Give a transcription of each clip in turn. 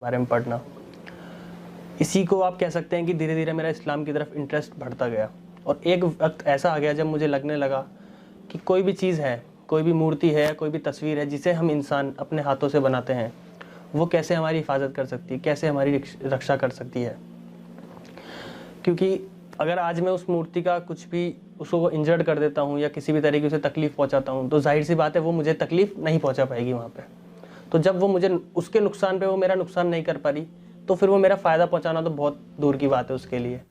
बारे में पढ़ना, इसी को आप कह सकते हैं कि धीरे धीरे मेरा इस्लाम की तरफ इंटरेस्ट बढ़ता गया। और एक वक्त ऐसा आ गया जब मुझे लगने लगा कि कोई भी चीज़ है, कोई भी मूर्ति है, कोई भी तस्वीर है जिसे हम इंसान अपने हाथों से बनाते हैं, वो कैसे हमारी हिफाजत कर सकती है, कैसे हमारी रक्षा कर सकती है। क्योंकि अगर आज मैं उस मूर्ति का कुछ भी उसको इंजर्ड कर देता हूँ या किसी भी तरीके से तकलीफ़ पहुँचाता हूँ, तो जाहिर सी बात है वो मुझे तकलीफ़ नहीं पहुँचा पाएगी वहाँ पे। तो जब वो मुझे उसके नुकसान पे वो मेरा नुकसान नहीं कर पा रही, तो फिर वो मेरा फ़ायदा पहुँचाना तो बहुत दूर की बात है उसके लिए।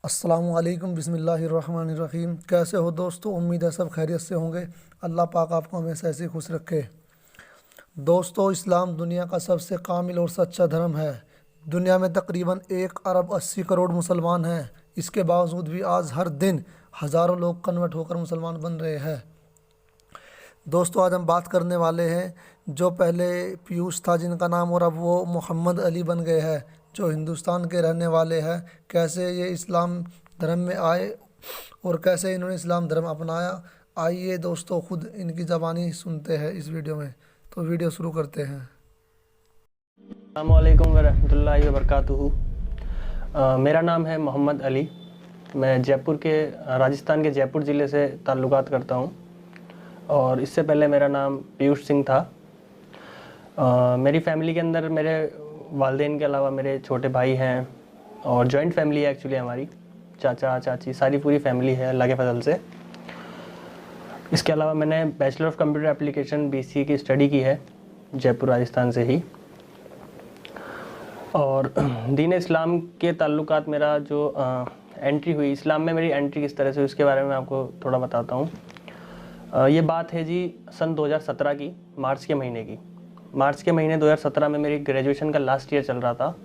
अस्सलामुअलैकुम बिस्मिल्लाहिर्रहमानिर्रहीम। कैसे हो दोस्तों? उम्मीद है सब खैरियत से होंगे। अल्लाह पाक आपको हमेशा ऐसे खुश रखे। दोस्तों, इस्लाम दुनिया का सबसे कामिल और सच्चा धर्म है। दुनिया में तकरीबन 1 अरब 80 करोड़ मुसलमान हैं। इसके बावजूद भी आज हर दिन हज़ारों लोग कन्वर्ट होकर मुसलमान बन रहे हैं। दोस्तों, आज हम बात करने वाले हैं जो पहले पीयूष था जिनका नाम, और अब वो मोहम्मद अली बन गए हैं, जो हिंदुस्तान के रहने वाले हैं। कैसे ये इस्लाम धर्म में आए और कैसे इन्होंने इस्लाम धर्म अपनाया, आइए दोस्तों खुद इनकी ज़बानी सुनते हैं इस वीडियो में। तो वीडियो शुरू करते हैं। अस्सलामु अलैकुम वरहमतुल्लाहि वबरकातुहू। मेरा नाम है मोहम्मद अली। मैं जयपुर के राजस्थान के जयपुर ज़िले से ताल्लुकात करता हूँ और इससे पहले मेरा नाम पीयूष सिंह था। मेरी फ़ैमिली के अंदर मेरे वालिदैन के अलावा मेरे छोटे भाई हैं और जॉइंट फैमिली है एक्चुअली हमारी, चाचा चाची सारी पूरी फैमिली है अल्लाह के फजल से। इसके अलावा मैंने bachelor of computer application BCA की स्टडी की है जयपुर राजस्थान से ही। और दीन इस्लाम के ताल्लुकात मेरा जो एंट्री हुई इस्लाम में, मेरी एंट्री किस तरह से, उसके बारे में आपको थोड़ा बताता हूँ। ये बात है जी सन 2017 की, मार्च के महीने 2017 में मेरी ग्रेजुएशन का लास्ट ईयर चल रहा था।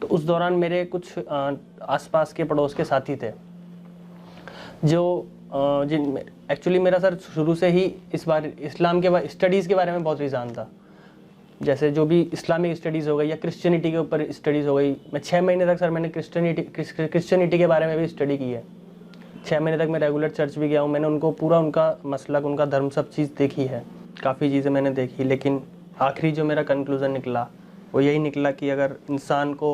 तो उस दौरान मेरे कुछ आसपास के पड़ोस के साथी थे जो जिन एक्चुअली मेरा सर शुरू से ही इस बार इस्लाम के स्टडीज़ के बारे में बहुत रुझान था। जैसे जो भी इस्लामिक स्टडीज़ हो गई या क्रिश्चियनिटी के ऊपर स्टडीज़ हो गई। मैं 6 महीने तक सर मैंने क्रिश्चियनिटी के बारे में भी स्टडी की है। 6 महीने तक मैं रेगुलर चर्च भी गया हूँ। मैंने उनको पूरा उनका मसलक, उनका धर्म, सब चीज़ देखी है, काफ़ी चीज़ें मैंने देखी। लेकिन आखिरी जो मेरा कंक्लूज़न निकला वो यही निकला कि अगर इंसान को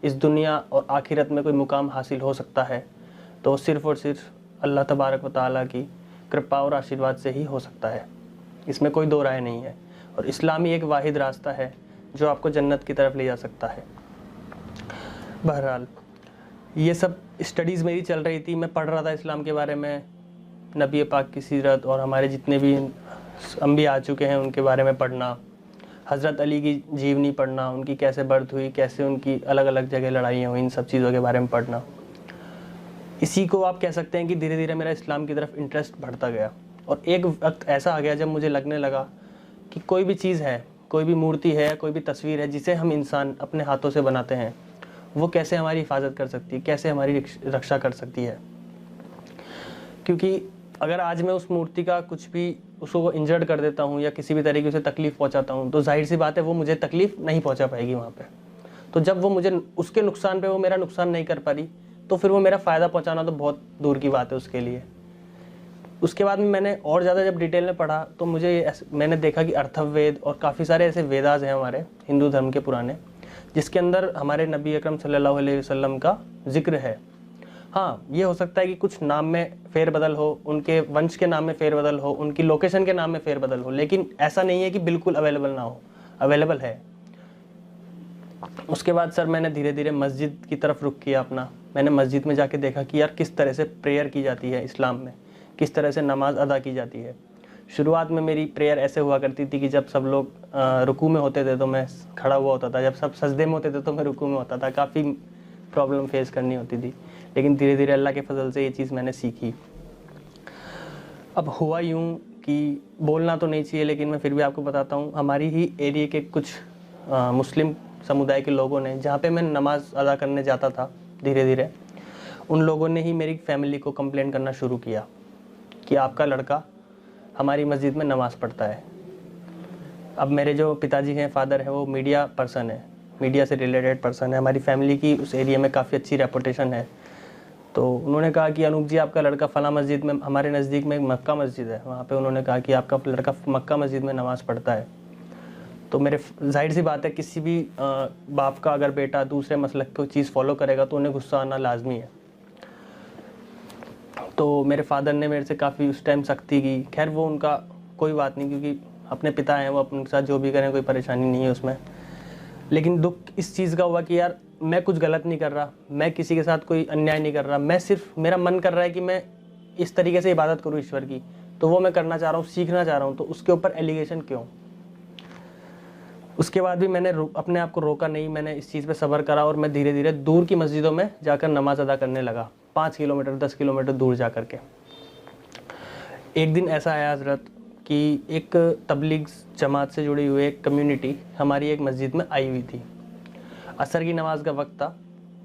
इस दुनिया और आखिरत में कोई मुकाम हासिल हो सकता है तो सिर्फ़ और सिर्फ अल्लाह तबारक व तआला की कृपा और आशीर्वाद से ही हो सकता है। इसमें कोई दो राय नहीं है। और इस्लाम ही एक वाहिद रास्ता है जो आपको जन्नत की तरफ ले जा सकता है। बहरहाल ये सब स्टडीज़ मेरी चल रही थी, मैं पढ़ रहा था इस्लाम के बारे में, नबी पाक की सीरत और हमारे जितने भी अंबिया आ चुके हैं उनके बारे में पढ़ना, हज़रत अली की जीवनी पढ़ना, उनकी कैसे बर्थ हुई, कैसे उनकी अलग अलग जगह लड़ाइयाँ हुई, इन सब चीज़ों के बारे में पढ़ना। इसी को आप कह सकते हैं कि धीरे धीरे मेरा इस्लाम की तरफ इंटरेस्ट बढ़ता गया। और एक वक्त ऐसा आ गया जब मुझे लगने लगा कि कोई भी चीज़ है, कोई भी मूर्ति है, कोई भी तस्वीर है जिसे हम इंसान अपने हाथों से बनाते हैं, वो कैसे हमारी हिफाजत कर सकती है, कैसे हमारी रक्षा कर सकती है। क्योंकि अगर आज मैं उस मूर्ति का कुछ भी उसको इंजर्ड कर देता हूँ या किसी भी तरीके से तकलीफ़ पहुँचाता हूँ, तो जाहिर सी बात है वो मुझे तकलीफ़ नहीं पहुँचा पाएगी वहाँ पे। तो जब वो मुझे उसके नुकसान पे वो मेरा नुकसान नहीं कर पा रही, तो फिर वो मेरा फ़ायदा पहुँचाना तो बहुत दूर की बात है उसके लिए। उसके बाद में मैंने और ज़्यादा जब डिटेल में पढ़ा तो मैंने देखा कि अर्थववेद और काफ़ी सारे ऐसे वेदास हैं हमारे हिंदू धर्म के पुराने, जिसके अंदर हमारे नबी अकरम सल्लल्लाहु अलैहि वसल्लम का जिक्र है। हाँ, ये हो सकता है कि कुछ नाम में फेरबदल हो, उनके वंश के नाम में फेरबदल हो, उनकी लोकेशन के नाम में फेरबदल हो, लेकिन ऐसा नहीं है कि बिल्कुल अवेलेबल ना हो, अवेलेबल है। उसके बाद सर मैंने धीरे धीरे मस्जिद की तरफ रुख किया अपना। मैंने मस्जिद में जाके देखा कि यार किस तरह से प्रेयर की जाती है इस्लाम में, किस तरह से नमाज अदा की जाती है। शुरुआत में मेरी प्रेयर ऐसे हुआ करती थी कि जब सब लोग रुकू में होते थे तो मैं खड़ा हुआ होता था, जब सब सजदे में होते थे तो मैं रुकू में होता था। काफ़ी प्रॉब्लम फेस करनी होती थी, लेकिन धीरे धीरे अल्लाह के फजल से ये चीज़ मैंने सीखी। अब हुआ यूँ कि बोलना तो नहीं चाहिए लेकिन मैं फिर भी आपको बताता हूँ। हमारी ही एरिया के कुछ मुस्लिम समुदाय के लोगों ने, जहाँ पे मैं नमाज़ अदा करने जाता था, धीरे धीरे उन लोगों ने ही मेरी फैमिली को कंप्लेन करना शुरू किया कि आपका लड़का हमारी मस्जिद में नमाज़ पढ़ता है। अब मेरे जो पिताजी हैं, फादर हैं, वो मीडिया पर्सन है, मीडिया से रिलेटेड पर्सन है। हमारी फैमिली की उस एरिया में काफ़ी अच्छी रेपुटेशन है। तो उन्होंने कहा कि अनूप जी, आपका लड़का फ़लाँ मस्जिद में, हमारे नज़दीक में एक मक्का मस्जिद है, वहाँ पे उन्होंने कहा कि आपका लड़का मक्का मस्जिद में नमाज़ पढ़ता है। तो मेरे जाहिर सी बात है किसी भी बाप का अगर बेटा दूसरे मसलक को चीज़ फॉलो करेगा तो उन्हें गुस्सा आना लाजमी है। तो मेरे फादर ने मेरे से काफ़ी उस टाइम सख्ती की। खैर वो उनका कोई बात नहीं, क्योंकि अपने पिता हैं, वो अपने साथ जो भी करें कोई परेशानी नहीं है उसमें। लेकिन दुख इस चीज़ का हुआ कि यार मैं कुछ गलत नहीं कर रहा, मैं किसी के साथ कोई अन्याय नहीं कर रहा, मैं सिर्फ मेरा मन कर रहा है कि मैं इस तरीके से इबादत करूँ ईश्वर की, तो वो मैं करना चाह रहा हूँ, सीखना चाह रहा हूँ, तो उसके ऊपर एलिगेशन क्यों। उसके बाद भी मैंने अपने आप को रोका नहीं, मैंने इस चीज़ पे सब्र करा और मैं धीरे धीरे दूर की मस्जिदों में जाकर नमाज अदा करने लगा, 5 किलोमीटर 10 किलोमीटर दूर जा कर के। एक दिन ऐसा आया हज़रत कि एक तबलीग जमात से जुड़ी हुई एक कम्युनिटी हमारी एक मस्जिद में आई हुई थी। असर की नमाज का वक्त था,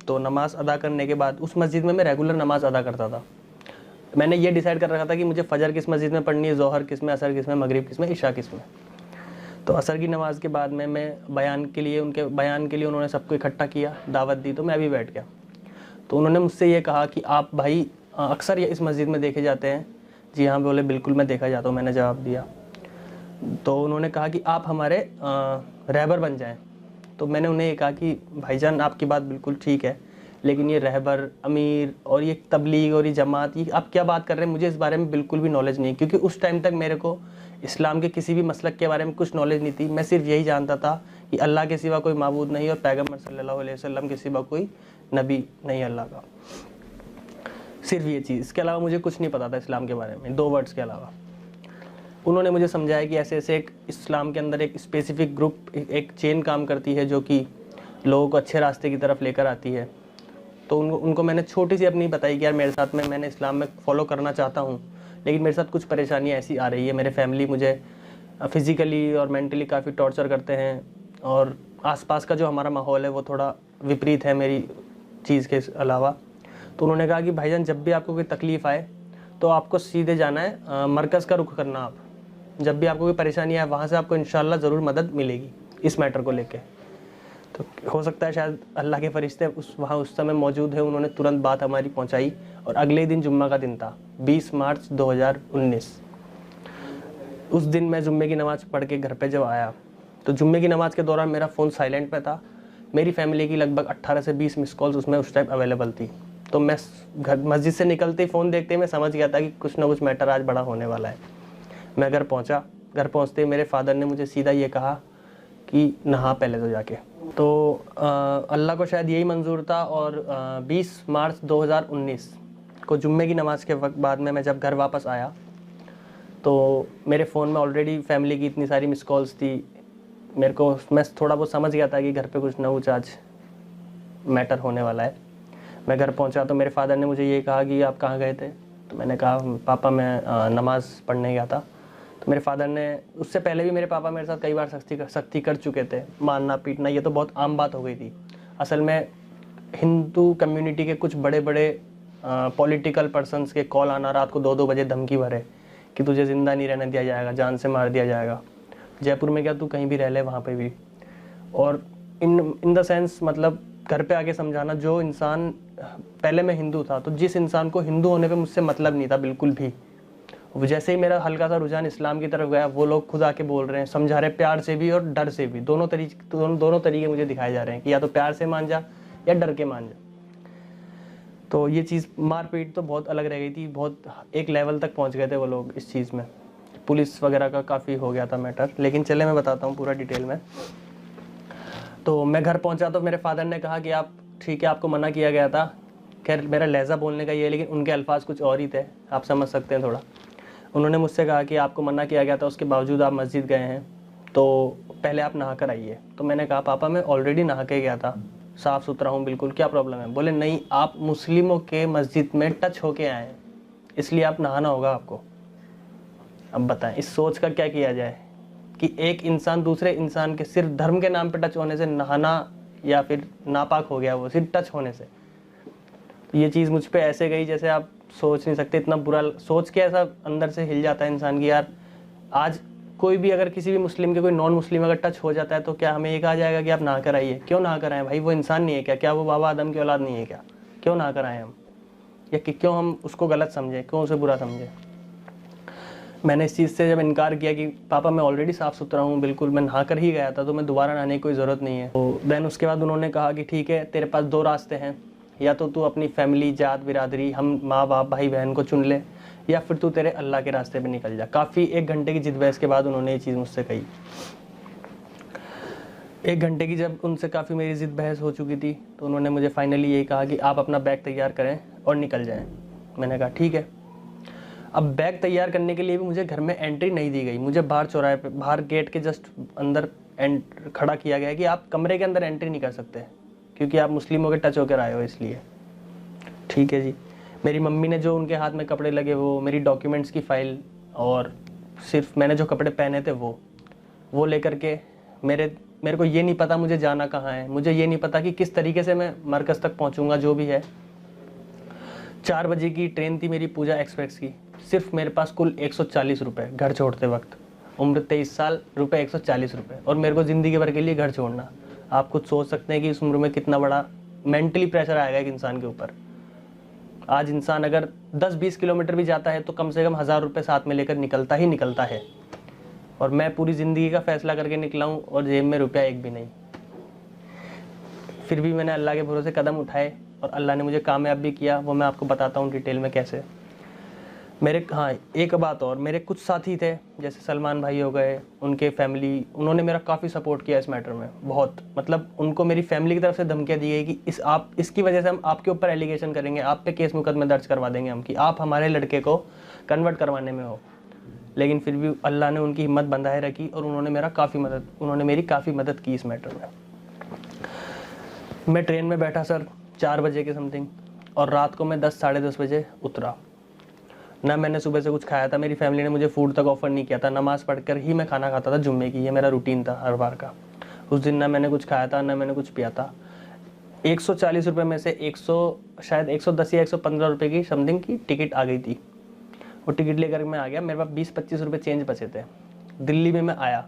तो नमाज अदा करने के बाद उस मस्जिद में मैं रेगुलर नमाज अदा करता था। मैंने ये डिसाइड कर रखा था कि मुझे फ़जर किस मस्जिद में पढ़नी है, ज़ोहर किस में, असर किस में, मगरिब किस में, इशा किस में। तो असर की नमाज के बाद में मैं बयान के लिए उन्होंने सबको इकट्ठा किया, दावत दी, तो मैं भी बैठ गया। तो उन्होंने मुझसे ये कहा कि आप भाई अक्सर इस मस्जिद में देखे जाते हैं। जी हाँ बोले, बिल्कुल मैं देखा जाता हूँ, मैंने जवाब दिया। तो उन्होंने कहा कि आप हमारे रहबर बन जाएं। तो मैंने उन्हें ये कहा कि भाईजान आपकी बात बिल्कुल ठीक है, लेकिन ये रहबर, अमीर और ये तबलीग और ये जमात, ये आप क्या बात कर रहे हैं, मुझे इस बारे में बिल्कुल भी नॉलेज नहीं, क्योंकि उस टाइम तक मेरे को इस्लाम के किसी भी मसलक के बारे में कुछ नॉलेज नहीं थी। मैं सिर्फ यही जानता था कि अल्लाह के सिवा कोई माबूद नहीं और पैगम्बर सल्लल्लाहु अलैहि वसल्लम के सिवा कोई नबी नहीं अल्लाह का, सिर्फ ये चीज़। इसके अलावा मुझे कुछ नहीं पता था इस्लाम के बारे में, 2 वर्ड्स के अलावा। उन्होंने मुझे समझाया कि ऐसे ऐसे एक इस्लाम के अंदर एक स्पेसिफिक ग्रुप, एक चेन काम करती है जो कि लोगों को अच्छे रास्ते की तरफ लेकर आती है। तो उनको मैंने छोटी सी अपनी बताई कि यार मेरे साथ में, मैंने इस्लाम में फॉलो करना चाहता हूँ, लेकिन मेरे साथ कुछ परेशानियाँ ऐसी आ रही है, मेरे फैमिली मुझे फिज़िकली और मेंटली काफ़ी टॉर्चर करते हैं, और आसपास का जो हमारा माहौल है वो थोड़ा विपरीत है मेरी चीज़ के अलावा। तो उन्होंने कहा कि भाईजान जब भी आपको कोई तकलीफ़ आए तो आपको सीधे जाना है, मरकज़ का रुख करना। आप जब भी आपको कोई परेशानी आए वहाँ से आपको इंशाल्लाह ज़रूर मदद मिलेगी इस मैटर को लेके। तो हो सकता है शायद अल्लाह के फरिश्ते वहाँ उस समय मौजूद है, उन्होंने तुरंत बात हमारी पहुँचाई। और अगले दिन जुम्मा का दिन था, 20 मार्च 2019। उस दिन मैं जुम्मे की नमाज़ पढ़ के घर पे जब आया तो जुम्मे की नमाज़ के दौरान मेरा फ़ोन साइलेंट पे था। मेरी फैमिली की लगभग 18 से 20 मिस कॉल्स उसमें उस टाइम अवेलेबल थी। तो मैं घर मस्जिद से निकलते ही फ़ोन देखते ही मैं समझ गया था कि कुछ ना कुछ मैटर आज बड़ा होने वाला है। मैं घर पहुंचा, घर पहुंचते ही मेरे फादर ने मुझे सीधा ये कहा कि नहा पहले तो जाके। तो अल्लाह को शायद यही मंजूर था, और 20 मार्च 2019 को जुम्मे की नमाज़ के वक्त बाद में मैं जब घर वापस आया तो मेरे फ़ोन में ऑलरेडी फैमिली की इतनी सारी मिस कॉल्स थी। मैं थोड़ा बहुत समझ गया था कि घर पे कुछ ना कुछ आज मैटर होने वाला है। मैं घर पहुंचा तो मेरे फादर ने मुझे ये कहा कि आप कहाँ गए थे। तो मैंने कहा पापा मैं नमाज़ पढ़ने गया था। तो मेरे फादर ने, उससे पहले भी मेरे पापा मेरे साथ कई बार सख्ती कर चुके थे, मारना पीटना, ये तो बहुत आम बात हो गई थी। असल में हिंदू कम्युनिटी के कुछ बड़े बड़े पॉलिटिकल पर्सनस के कॉल आना रात को 2-2 बजे धमकी भरे कि तुझे ज़िंदा नहीं रहने दिया जाएगा, जान से मार दिया जाएगा। जयपुर में क्या तू कहीं भी रह ले, वहाँ पे भी। और इन द सेंस मतलब घर पे आके समझाना, जो इंसान, पहले मैं हिंदू था तो जिस इंसान को हिंदू होने पे मुझसे मतलब नहीं था बिल्कुल भी, जैसे ही मेरा हल्का सा रुझान इस्लाम की तरफ गया, वो लोग खुद आके बोल रहे हैं, समझा रहे, प्यार से भी और डर से भी, दोनों तरीके मुझे दिखाए जा रहे हैं कि या तो प्यार से मान जा या डर के मान जा। तो ये चीज़, मारपीट तो बहुत अलग रह गई थी, बहुत एक लेवल तक पहुंच गए थे वो लोग इस चीज़ में। पुलिस वगैरह का काफ़ी हो गया था मैटर, लेकिन चले मैं बताता हूँ पूरा डिटेल में। तो मैं घर पहुंचा तो मेरे फादर ने कहा कि आप ठीक है, आपको मना किया गया था। खैर मेरा लहजा बोलने का ये है, लेकिन उनके अल्फाज कुछ और ही थे, आप समझ सकते हैं थोड़ा। उन्होंने मुझसे कहा कि आपको मना किया गया था, उसके बावजूद आप मस्जिद गए हैं, तो पहले आप नहा कर आइए। तो मैंने कहा पापा मैं ऑलरेडी नहा के गया था, साफ़ सुथरा हूँ बिल्कुल, क्या प्रॉब्लम है। बोले नहीं, आप मुस्लिमों के मस्जिद में टच होके आए हैं, इसलिए आप नहाना होगा आपको। अब बताएं इस सोच का क्या किया जाए कि एक इंसान दूसरे इंसान के सिर्फ धर्म के नाम पे टच होने से नहाना, या फिर नापाक हो गया वो सिर्फ टच होने से। ये चीज़ मुझ पे ऐसे गई जैसे आप सोच नहीं सकते, इतना बुरा सोच के ऐसा अंदर से हिल जाता है इंसान की, यार आज कोई भी अगर किसी भी मुस्लिम के कोई नॉन मुस्लिम अगर टच हो जाता है तो क्या हमें ये कहा जाएगा कि आप नहा कर आइए? क्यों नहा कर आए भाई? वो इंसान नहीं है क्या? क्या वो बाबा आदम की औलाद नहीं है क्या? क्यों नहा कर आए हम? या कि क्यों हम उसको गलत समझें, क्यों उसे बुरा समझें? मैंने इस चीज़ से जब इनकार किया कि पापा मैं ऑलरेडी साफ़ सुथरा हूँ, बिल्कुल मैं नहा कर ही गया था, तो मैं दोबारा नहाने की कोई ज़रूरत नहीं है। तो देन उसके बाद उन्होंने कहा कि ठीक है, तेरे पास दो रास्ते हैं, या तो तू अपनी फैमिली, जात बिरादरी, हम माँ बाप भाई बहन को चुन ले, या फिर तू तेरे अल्लाह के रास्ते पे निकल जा। काफ़ी 1 घंटे की जिद बहस के बाद उन्होंने ये चीज़ मुझसे कही। 1 घंटे की जब उनसे काफ़ी मेरी जिद बहस हो चुकी थी, तो उन्होंने मुझे फाइनली यही कहा कि आप अपना बैग तैयार करें और निकल जाएं। मैंने कहा ठीक है। अब बैग तैयार करने के लिए भी मुझे घर में एंट्री नहीं दी गई। मुझे बाहर चौराहे पे, बाहर गेट के जस्ट अंदर खड़ा किया गया कि आप कमरे के अंदर एंट्री नहीं कर सकते, क्योंकि आप मुस्लिमों के टच होकर आए हो, इसलिए। ठीक है जी। मेरी मम्मी ने जो उनके हाथ में कपड़े लगे, वो मेरी डॉक्यूमेंट्स की फ़ाइल और सिर्फ मैंने जो कपड़े पहने थे वो लेकर के मेरे को ये नहीं पता मुझे जाना कहाँ है, मुझे ये नहीं पता कि किस तरीके से मैं मरकज़ तक पहुँचूँगा, जो भी है। 4 बजे की ट्रेन थी मेरी पूजा एक्सप्रेस की। सिर्फ मेरे पास कुल 140 रुपये घर छोड़ते वक्त, उम्र 23 साल, रुपये 140 रुपये, और मेरे को ज़िंदगी भर के लिए घर छोड़ना। आप खुद सोच सकते हैं कि इस उम्र में कितना बड़ा मेंटली प्रेशर आएगा एक इंसान के ऊपर। आज इंसान अगर 10-20 किलोमीटर भी जाता है तो कम से कम 1000 रुपये साथ में लेकर निकलता ही निकलता है, और मैं पूरी ज़िंदगी का फ़ैसला करके निकला हूँ और जेब में रुपया एक भी नहीं। फिर भी मैंने अल्लाह के भरोसे कदम उठाए और अल्लाह ने मुझे कामयाब भी किया। वो मैं आपको बताता हूँ डिटेल में कैसे। एक बात और, मेरे कुछ साथी थे, जैसे सलमान भाई हो गए, उनके फैमिली, उन्होंने मेरा काफ़ी सपोर्ट किया इस मैटर में, बहुत। मतलब उनको मेरी फैमिली की तरफ से धमकियाँ दी गई कि इसकी वजह से हम आपके ऊपर एलिगेशन करेंगे, आप पे केस मुकदमे दर्ज करवा देंगे हम, कि आप हमारे लड़के को कन्वर्ट करवाने में हो। लेकिन फिर भी अल्लाह ने उनकी हिम्मत बंधाए रखी और उन्होंने मेरी काफ़ी मदद की इस मैटर में। मैं ट्रेन में बैठा सर 4 बजे के समथिंग, और रात को मैं 10 साढ़े 10 बजे उतरा। ना मैंने सुबह से कुछ खाया था, मेरी फैमिली ने मुझे फ़ूड तक ऑफ़र नहीं किया था। नमाज़ पढ़कर ही मैं खाना खाता था जुम्मे की, ये मेरा रूटीन था हर बार का। उस दिन ना मैंने कुछ खाया था, ना मैंने कुछ पिया था। 140 रुपये में से 110 या 115 रुपये की समथिंग की टिकट आ गई थी। वो टिकट लेकर मैं आ गया, मेरे पास 20-25 रुपये चेंज बचे थे। दिल्ली में मैं आया,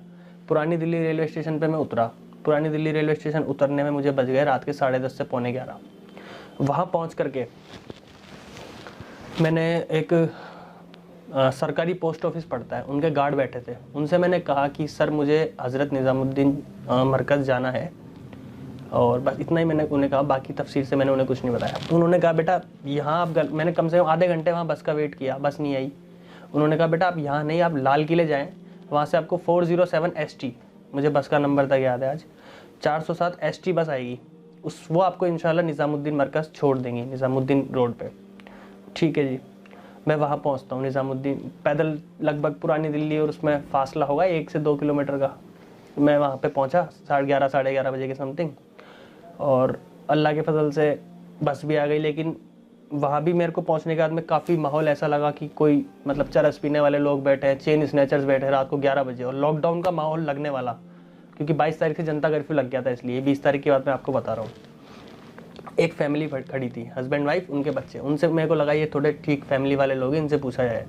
पुरानी दिल्ली रेलवे स्टेशन पे मैं उतरा। पुरानी दिल्ली रेलवे स्टेशन उतरने में मुझे बज गए रात के 10:30 से 11:45। वहाँ पहुँच करके मैंने एक सरकारी पोस्ट ऑफिस पड़ता है, उनके गार्ड बैठे थे। उनसे मैंने कहा कि सर मुझे हज़रत निज़ामुद्दीन मरकज़ जाना है, और बस इतना ही मैंने उन्हें कहा। बाकी तफसीर से मैंने उन्हें कुछ नहीं बताया। तो उन्होंने कहा बेटा यहाँ आप मैंने कम से कम आधे घंटे वहाँ बस का वेट किया, बस नहीं आई। उन्होंने कहा बेटा आप यहाँ नहीं, आप लाल किले जाएँ, वहाँ से आपको 407 ST, मुझे बस का नंबर तक याद है आज, 407 ST बस आएगी, वो आपको इंशाल्लाह निज़ामुद्दीन मरकज़ छोड़ देंगी, निज़ामुद्दीन रोड पे। ठीक है जी। मैं वहाँ पहुँचता हूँ निज़ामुद्दीन, पैदल लगभग पुरानी दिल्ली और उसमें फासला होगा 1 से 2 किलोमीटर का। मैं वहाँ पे पहुँचा 11:30 साढ़े 11 बजे के समथिंग, और अल्लाह के फजल से बस भी आ गई। लेकिन वहाँ भी मेरे को पहुँचने के बाद में काफ़ी माहौल ऐसा लगा कि कोई मतलब चरस पीने वाले लोग बैठे हैं, चेन स्नैचर्स बैठे हैं रात को 11 बजे, और लॉकडाउन का माहौल लगने वाला, क्योंकि 22 तारीख से जनता कर्फ्यू लग गया था, इसलिए 20 तारीख की बात मैं आपको बता रहा हूँ। एक फैमिली खड़ी थी, हस्बैंड वाइफ, उनके बच्चे। उनसे मेरे को लगा ये थोड़े ठीक फैमिली वाले लोग हैं, इनसे पूछा जाए।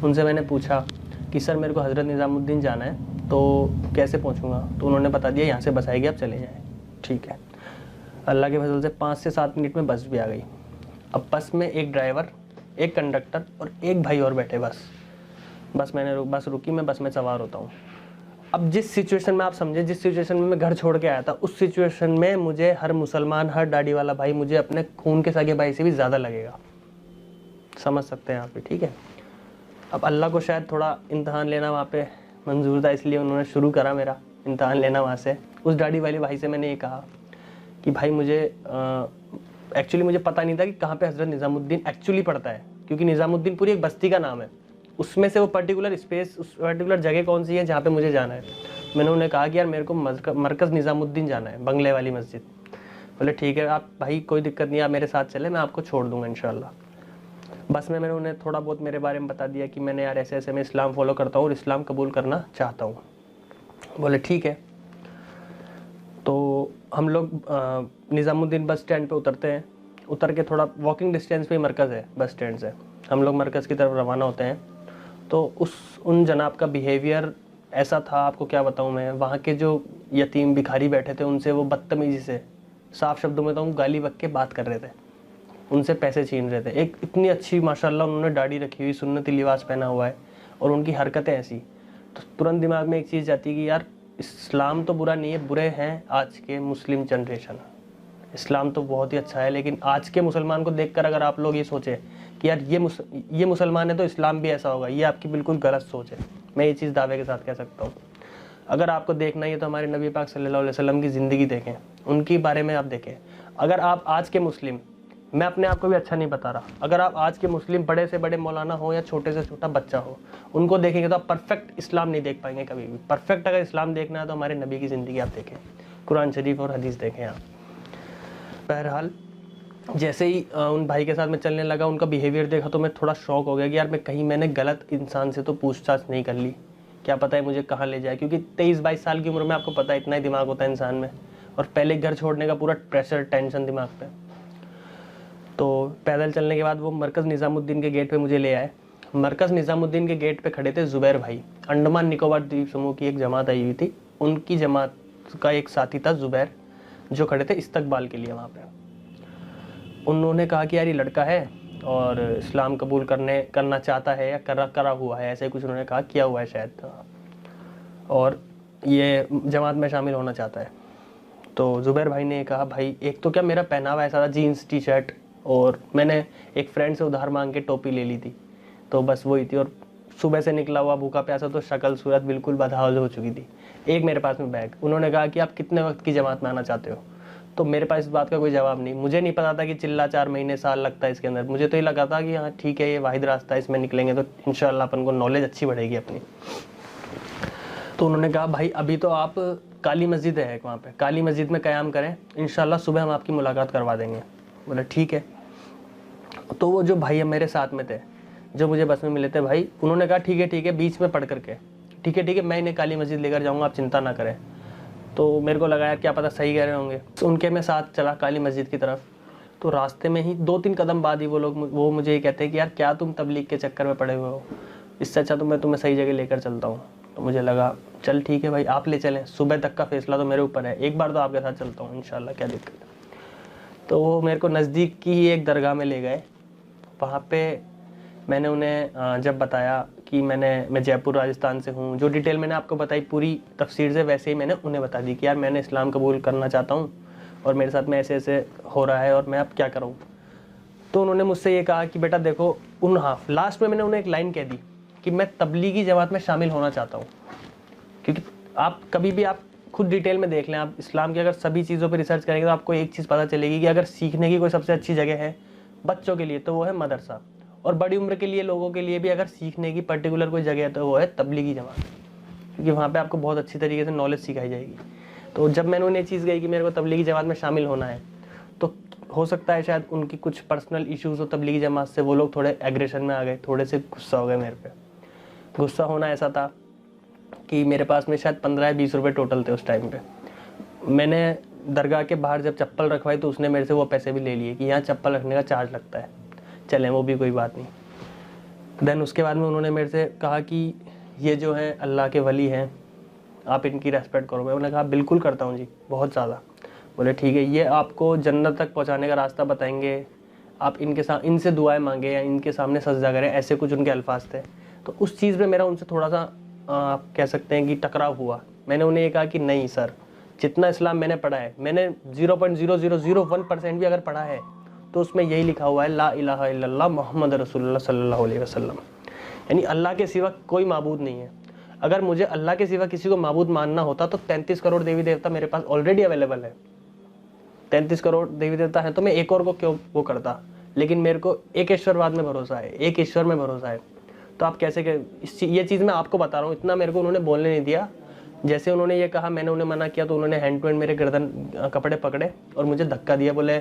उनसे मैंने पूछा कि सर मेरे को हज़रत निज़ामुद्दीन जाना है, तो कैसे पहुँचूँगा? तो उन्होंने बता दिया यहाँ से बस आएगी, आप चले जाएँ। ठीक है। अल्लाह के फजल से 5 से 7 मिनट में बस भी आ गई। अब बस में एक ड्राइवर, एक कंडक्टर और एक भाई और बैठे। बस रुकी, मैं बस में सवार होता हूँ। अब जिस सिचुएशन में आप समझे, जिस सिचुएशन में मैं घर छोड़ के आया था, उस सिचुएशन में मुझे हर मुसलमान, हर दाढ़ी वाला भाई मुझे अपने खून के सगे भाई से भी ज़्यादा लगेगा। समझ सकते हैं आप भी, ठीक है। अब अल्लाह को शायद थोड़ा इम्तहान लेना वहाँ पे मंजूर था, इसलिए उन्होंने शुरू करा मेरा इम्तहान लेना वहाँ से। उस दाढ़ी वाले भाई से मैंने ये कहा कि भाई मुझे एक्चुअली मुझे पता नहीं था कि कहाँ पे हज़रत निज़ामुद्दीन एक्चुअली पड़ता है, क्योंकि निज़ामुद्दीन पूरी एक बस्ती का नाम है, उसमें से वो पर्टिकुलर स्पेस, उस पर्टिकुलर जगह कौन सी है जहाँ पे मुझे जाना है। मैंने उन्हें कहा कि यार मेरे को मरकज़ निज़ामुद्दीन जाना है, बंगले वाली मस्जिद। बोले ठीक है आप भाई, कोई दिक्कत नहीं, आप मेरे साथ चले, मैं आपको छोड़ दूँगा इंशाल्लाह। बस में मैंने उन्हें थोड़ा बहुत मेरे बारे में बता दिया कि मैंने यार ऐसे ऐसे मैं इस्लाम फॉलो करता हूँ और इस्लाम कबूल करना चाहता हूँ। बोले ठीक है। तो हम लोग निज़ामुद्दीन बस स्टैंड पे उतरते हैं। उतर के थोड़ा वॉकिंग डिस्टेंस पे ही मरकज़ है बस स्टैंड से। हम लोग मरकज़ की तरफ रवाना होते हैं। तो उन जनाब का बिहेवियर ऐसा था, आपको क्या बताऊं मैं। वहाँ के जो यतीम भिखारी बैठे थे उनसे वो बदतमीज़ी से, साफ शब्दों में तो गाली बक के बात कर रहे थे, उनसे पैसे छीन रहे थे। एक इतनी अच्छी माशाल्लाह उन्होंने दाढ़ी रखी हुई, सुन्नती लिबास पहना हुआ है, और उनकी हरकतें ऐसी, तो तुरंत दिमाग में एक चीज़ जाती है कि यार इस्लाम तो बुरा नहीं है, बुरे हैं आज के मुस्लिम जनरेशन। इस्लाम तो बहुत ही अच्छा है, लेकिन आज के मुसलमान को देखकर अगर आप लोग ये सोचें कि यार ये मुसलमान है तो इस्लाम भी ऐसा होगा, ये आपकी बिल्कुल गलत सोच है। मैं ये चीज़ दावे के साथ कह सकता हूँ। अगर आपको देखना ही है तो हमारे नबी पाक सल्लल्लाहु अलैहि वसल्लम की ज़िंदगी देखें, उनके बारे में आप देखें। अगर आप आज के मुस्लिम, मैं अपने आप को भी अच्छा नहीं बता रहा, अगर आप आज के मुस्लिम बड़े से बड़े मौलाना हो या छोटे से छोटा बच्चा हो, उनको देखेंगे तो आप परफेक्ट इस्लाम नहीं देख पाएंगे कभी भी। परफेक्ट अगर इस्लाम देखना है तो हमारे नबी की ज़िंदगी आप देखें, कुरान शरीफ और हदीस देखें आप। बहरहाल जैसे ही उन भाई के साथ मैं चलने लगा, उनका बिहेवियर देखा तो मैं थोड़ा शॉक हो गया कि यार मैं कहीं मैंने गलत इंसान से तो पूछताछ नहीं कर ली, क्या पता है मुझे कहाँ ले जाए। क्योंकि 23-22 साल की उम्र में आपको पता है इतना ही दिमाग होता है इंसान में, और पहले घर छोड़ने का पूरा प्रेशर टेंशन दिमाग पे। तो पैदल चलने के बाद वो मरकज़ निज़ामुद्दीन के गेट पे मुझे ले आए। मरकज़ निज़ामुद्दीन के गेट पे खड़े थे ज़ुबैर भाई, अंडमान निकोबार द्वीप समूह की एक जमात आई हुई थी, उनकी जमात का एक साथी था ज़ुबैर, जो खड़े थे इस्तकबाल के लिए वहाँ पे। उन्होंने कहा कि यार ये लड़का है और इस्लाम कबूल करना चाहता है या करा हुआ है, ऐसे कुछ उन्होंने कहा, किया हुआ है शायद, और ये जमात में शामिल होना चाहता है। तो ज़ुबैर भाई ने कहा भाई एक तो क्या मेरा पहनावा ऐसा था, जीन्स टी शर्ट, और मैंने एक फ्रेंड से उधार मांग के टोपी ले ली थी, तो बस वही थी, और सुबह से निकला हुआ भूखा प्यासा, तो शक्ल सूरत बिल्कुल बदहाल हो चुकी थी। एक मेरे पास में बैग। उन्होंने कहा कि आप कितने वक्त की जमात में आना चाहते हो, तो मेरे पास इस बात का कोई जवाब नहीं। मुझे नहीं पता था कि चिल्ला 4 महीने साल लगता है इसके अंदर, मुझे तो ये लगा था कि हाँ ठीक है ये वाहिद रास्ता है, इसमें निकलेंगे तो इंशाल्लाह अपन को नॉलेज अच्छी बढ़ेगी अपनी। तो उन्होंने कहा भाई अभी तो आप काली मस्जिद है वहाँ पे, काली मस्जिद में क़याम करें, इंशाल्लाह सुबह हम आपकी मुलाकात करवा देंगे। बोला ठीक है। तो वो जो भाई मेरे साथ में थे, जो मुझे बस में मिले थे भाई, उन्होंने कहा ठीक है बीच में पढ़ करके, ठीक है मैं इन्हें काली मस्जिद लेकर जाऊँगा, आप चिंता ना करें। तो मेरे को लगा यार क्या पता सही कह रहे होंगे, तो उनके मैं साथ चला काली मस्जिद की तरफ। तो रास्ते में ही 2-3 कदम बाद ही वो मुझे ये कहते हैं कि यार क्या तुम तबलीग के चक्कर में पड़े हुए हो, इससे अच्छा तो मैं तुम्हें सही जगह लेकर चलता हूँ। तो मुझे लगा चल ठीक है भाई आप ले चलें, सुबह तक का फैसला तो मेरे ऊपर है, एक बार तो आपके साथ चलता हूँ इंशाल्लाह, क्या दिक्कत है। तो वो मेरे को नज़दीक की ही एक दरगाह में ले गए। वहाँ पे मैंने उन्हें जब बताया कि मैं जयपुर राजस्थान से हूँ, जो डिटेल मैंने आपको बताई पूरी तफसीर से, वैसे ही मैंने उन्हें बता दी कि यार मैंने इस्लाम कबूल करना चाहता हूँ और मेरे साथ में ऐसे ऐसे हो रहा है और मैं अब क्या करूँ। तो उन्होंने मुझसे ये कहा कि बेटा देखो, लास्ट में मैंने उन्हें एक लाइन कह दी कि मैं तबलीगी जमात में शामिल होना चाहता हूँ। क्योंकि आप कभी भी आप खुद डिटेल में देख लें, आप इस्लाम की अगर सभी चीज़ों पर रिसर्च करेंगे तो आपको एक चीज़ पता चलेगी कि अगर सीखने की कोई सबसे अच्छी जगह है बच्चों के लिए तो वो है मदरसा, और बड़ी उम्र के लिए लोगों के लिए भी अगर सीखने की पर्टिकुलर कोई जगह है तो वो है तबलीगी जमात, क्योंकि वहाँ पे आपको बहुत अच्छी तरीके से नॉलेज सिखाई जाएगी। तो जब मैंने उन्हें चीज़ कही कि मेरे को तबलीगी जमात में शामिल होना है, तो हो सकता है शायद उनकी कुछ पर्सनल इश्यूज़ हो तबलीगी जमात से, वो लोग थोड़े एग्रेशन में आ गए, थोड़े से गुस्सा हो गए मेरे पे। गुस्सा होना ऐसा था कि मेरे पास में शायद 15 या 20 रुपये टोटल थे उस टाइम पे। मैंने दरगाह के बाहर जब चप्पल रखवाई तो उसने मेरे से वो पैसे भी ले लिए कि यहाँ चप्पल रखने का चार्ज लगता है, चलें वो भी कोई बात नहीं। देन उसके बाद में उन्होंने मेरे से कहा कि ये जो है अल्लाह के वली हैं, आप इनकी रेस्पेक्ट करो। मैंने कहा बिल्कुल करता हूँ जी, बहुत ज़्यादा। बोले ठीक है, ये आपको जन्नत तक पहुँचाने का रास्ता बताएंगे, आप इनसे दुआएं मांगे या इनके सामने सजदा करें, ऐसे कुछ उनके अल्फाज थे। तो उस चीज़ में मेरा उनसे थोड़ा सा आप कह सकते हैं कि टकराव हुआ। मैंने उन्हें ये कहा कि नहीं सर, जितना इस्लाम मैंने पढ़ा है, मैंने 0.0001% भी अगर पढ़ा है तो उसमें यही लिखा हुआ है ला इलाहा इल्लल्लाह मोहम्मद रसूलुल्लाह सल्लल्लाहु अलैहि वसल्लम, यानी अल्लाह के सिवा कोई माबूद नहीं है। अगर मुझे अल्लाह के सिवा किसी को माबूद मानना होता तो 33 करोड़ देवी देवता मेरे पास ऑलरेडी अवेलेबल है। 33 करोड़ देवी देवता है तो मैं एक और को क्यों वो करता, लेकिन मेरे को एक ईश्वरवाद में भरोसा है, एक ईश्वर में भरोसा है। तो आप कैसे ये चीज़ मैं आपको बता रहा हूँ, इतना मेरे को उन्होंने बोलने नहीं दिया। जैसे उन्होंने ये कहा, मैंने उन्हें मना किया तो उन्होंने हैंड टू हैंड मेरे गर्दन कपड़े पकड़े और मुझे धक्का दिया। बोले,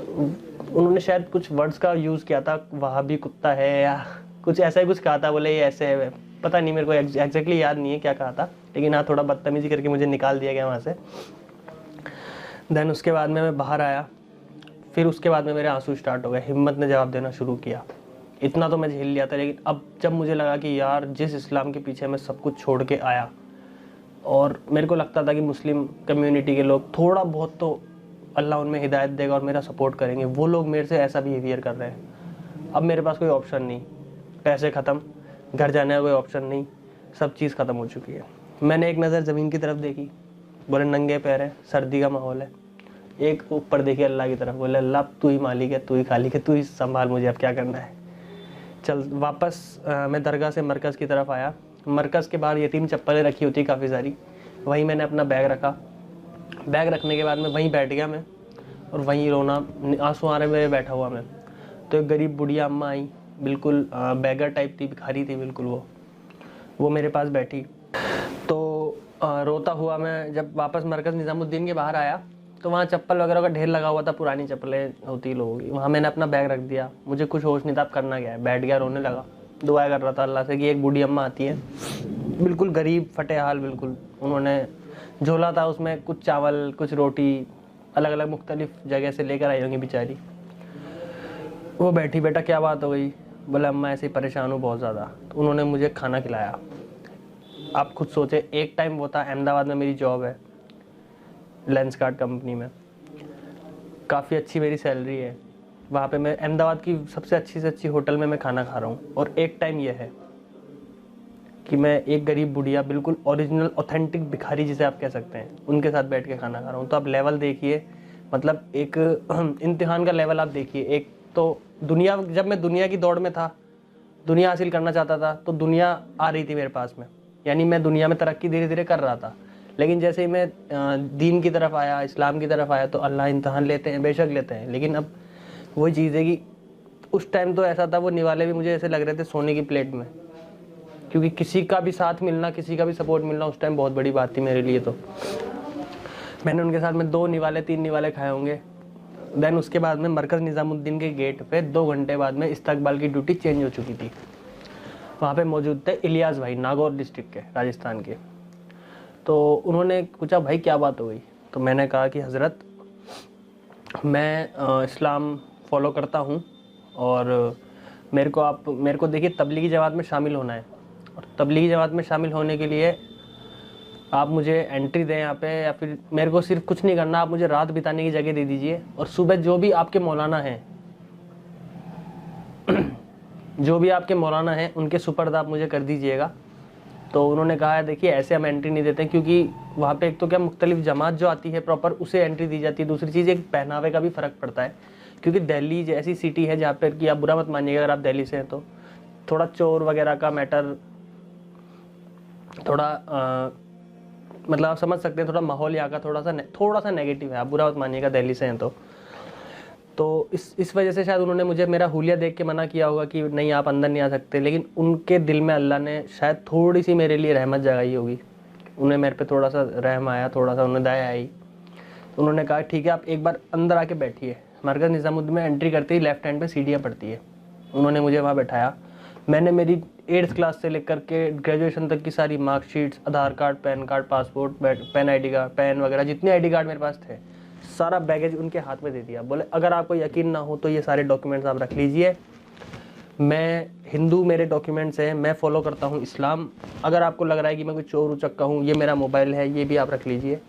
उन्होंने शायद कुछ वर्ड्स का यूज़ किया था, वहाँ भी कुत्ता है या कुछ ऐसा ही कुछ कहा था। बोले ये ऐसे है, पता नहीं, मेरे को एग्जैक्टली याद नहीं है क्या कहा था, लेकिन हाँ थोड़ा बदतमीजी करके मुझे निकाल दिया गया वहाँ से। देन उसके बाद में मैं बाहर आया, फिर उसके बाद में मेरे आंसू स्टार्ट हो गए। हिम्मत ने जवाब देना शुरू किया। इतना तो मैं झेल लिया था, लेकिन अब जब मुझे लगा कि यार जिस इस्लाम के पीछे मैं सब कुछ छोड़ के आया, और मेरे को लगता था कि मुस्लिम कम्युनिटी के लोग थोड़ा बहुत तो अल्लाह उनमें हिदायत देगा और मेरा सपोर्ट करेंगे, वो लोग मेरे से ऐसा बिहेवियर कर रहे हैं। अब मेरे पास कोई ऑप्शन नहीं, पैसे ख़त्म, घर जाने का कोई ऑप्शन नहीं, सब चीज़ ख़त्म हो चुकी है। मैंने एक नज़र ज़मीन की तरफ देखी, बोले नंगे पैर है, सर्दी का माहौल है। एक ऊपर देखी अल्लाह की तरफ, बोले अल्लाह तू ही मालिक है, तू ही खालिक है, तू ही संभाल मुझे, अब क्या करना है। चल वापस मैं दरगाह से मरकज़ की तरफ आया। मरकज़ के बाहर यतीम चप्पलें रखी होती काफ़ी सारी, वहीं मैंने अपना बैग रखा। बैग रखने के बाद में वहीं बैठ गया मैं, और वहीं रोना, आंसू आ रहे मेरे, बैठा हुआ मैं। तो एक गरीब बुढ़िया अम्मा आई, बिल्कुल बैगर टाइप थी, भिखारी थी बिल्कुल। वो मेरे पास बैठी। तो रोता हुआ मैं जब वापस मरकज़ निज़ामुद्दीन के बाहर आया, तो वहाँ चप्पल वगैरह का ढेर लगा हुआ था, पुरानी चप्पलें होती लोगों की। वहाँ मैंने अपना बैग रख दिया, मुझे कुछ होश नहीं था अब करना क्या है। बैठ गया, रोने लगा, दुआ कर रहा था अल्लाह से कि एक बूढ़ी अम्मा आती है, बिल्कुल गरीब फटे हाल बिल्कुल। उन्होंने झोला था, उसमें कुछ चावल कुछ रोटी अलग अलग मुख्तलिफ जगह से लेकर आई होंगी बेचारी। वो बैठी, बेटा क्या बात हो गई? बोला अम्मा ऐसे ही परेशान हूँ बहुत ज़्यादा। तो उन्होंने मुझे खाना खिलाया। आप खुद सोचे, एक टाइम वो था, अहमदाबाद में मेरी जॉब है लेंस कार्ड कंपनी में, काफ़ी अच्छी मेरी सैलरी है। वहाँ पे मैं अहमदाबाद की सबसे अच्छी से अच्छी होटल में मैं खाना खा रहा हूँ, और एक टाइम ये है कि मैं एक गरीब बुढ़िया, बिल्कुल ओरिजिनल ऑथेंटिक भिखारी जिसे आप कह सकते हैं, उनके साथ बैठ के खाना खा रहा हूँ। तो आप लेवल देखिए, मतलब एक इम्तिहान का लेवल आप देखिए। एक तो दुनिया, जब मैं दुनिया की दौड़ में था, दुनिया हासिल करना चाहता था, तो दुनिया आ रही थी मेरे पास में, यानी मैं दुनिया में तरक्की धीरे धीरे कर रहा था। लेकिन जैसे ही मैं दीन की तरफ आया, इस्लाम की तरफ आया, तो अल्लाह इम्तहान लेते हैं, बेशक लेते हैं, लेकिन अब वही चीज़ है कि उस टाइम तो ऐसा था, वो निवाले भी मुझे ऐसे लग रहे थे सोने की प्लेट में, क्योंकि किसी का भी साथ मिलना, किसी का भी सपोर्ट मिलना उस टाइम बहुत बड़ी बात थी मेरे लिए। तो मैंने उनके साथ में 2 निवाले 3 निवाले खाए होंगे। देन उसके बाद में मरकज़ निज़ामुद्दीन के गेट पे 2 घंटे बाद में इस्तकबाल की ड्यूटी चेंज हो चुकी थी। वहाँ पे मौजूद थे इलियास भाई, नागौर डिस्ट्रिक्ट के, राजस्थान के। तो उन्होंने पूछा भाई क्या बात हो गई? तो मैंने कहा कि हज़रत मैं इस्लाम फॉलो करता हूँ, और मेरे को देखिए तबलीगी जमात में शामिल होना है, और तबलीगी जमात में शामिल होने के लिए आप मुझे एंट्री दें यहाँ पे, या फिर मेरे को सिर्फ कुछ नहीं करना, आप मुझे रात बिताने की जगह दे दीजिए, और सुबह जो भी आपके मौलाना हैं जो भी आपके मौलाना हैं उनके सुपर्द आप मुझे कर दीजिएगा। तो उन्होंने कहा है देखिए ऐसे हम एंट्री नहीं देते, क्योंकि वहाँ पे एक तो क्या मुख्तलिफ जमात जो आती है प्रॉपर, उसे एंट्री दी जाती है। दूसरी चीज़ एक पहनावे का भी फ़र्क पड़ता है, क्योंकि दिल्ली जैसी सिटी है जहाँ पर कि आप बुरा मत मानिएगा अगर आप दिल्ली से हैं, तो थोड़ा चोर वगैरह का मैटर, थोड़ा मतलब आप समझ सकते हैं, थोड़ा माहौल यहाँ का थोड़ा सा नेगेटिव है, आप बुरा मत मानिएगा दिल्ली से हैं तो इस वजह से शायद उन्होंने मुझे मेरा हुलिया देख के मना किया होगा कि नहीं आप अंदर नहीं आ सकते। लेकिन उनके दिल में अल्लाह ने शायद थोड़ी सी मेरे लिए रहमत जगाई होगी, उन्हें मेरे पे थोड़ा सा रहम आया, थोड़ा सा उन्हें दया आई। तो उन्होंने कहा ठीक है आप एक बार अंदर आके बैठिए। मरकज़ निज़ामुद्दीन में एंट्री करते ही लेफ्ट हैंड पर सीढ़ियाँ पड़ती है, उन्होंने मुझे वहाँ बैठाया। मैंने मेरी 8th क्लास से लेकर के ग्रेजुएशन तक की सारी marksheets, Aadhaar card, PAN card, passport, pen ID card, pen वगैरह जितने ID कार्ड मेरे पास थे, सारा बैगेज उनके हाथ में दे दिया। बोले अगर आपको यकीन ना हो तो ये सारे डॉक्यूमेंट्स आप रख लीजिए, मैं हिंदू, मेरे डॉक्यूमेंट्स हैं, मैं फॉलो करता हूँ इस्लाम। अगर आपको लग रहा है कि मैं कोई चोर उचक्का हूँ, ये मेरा मोबाइल है, ये भी आप रख लीजिए,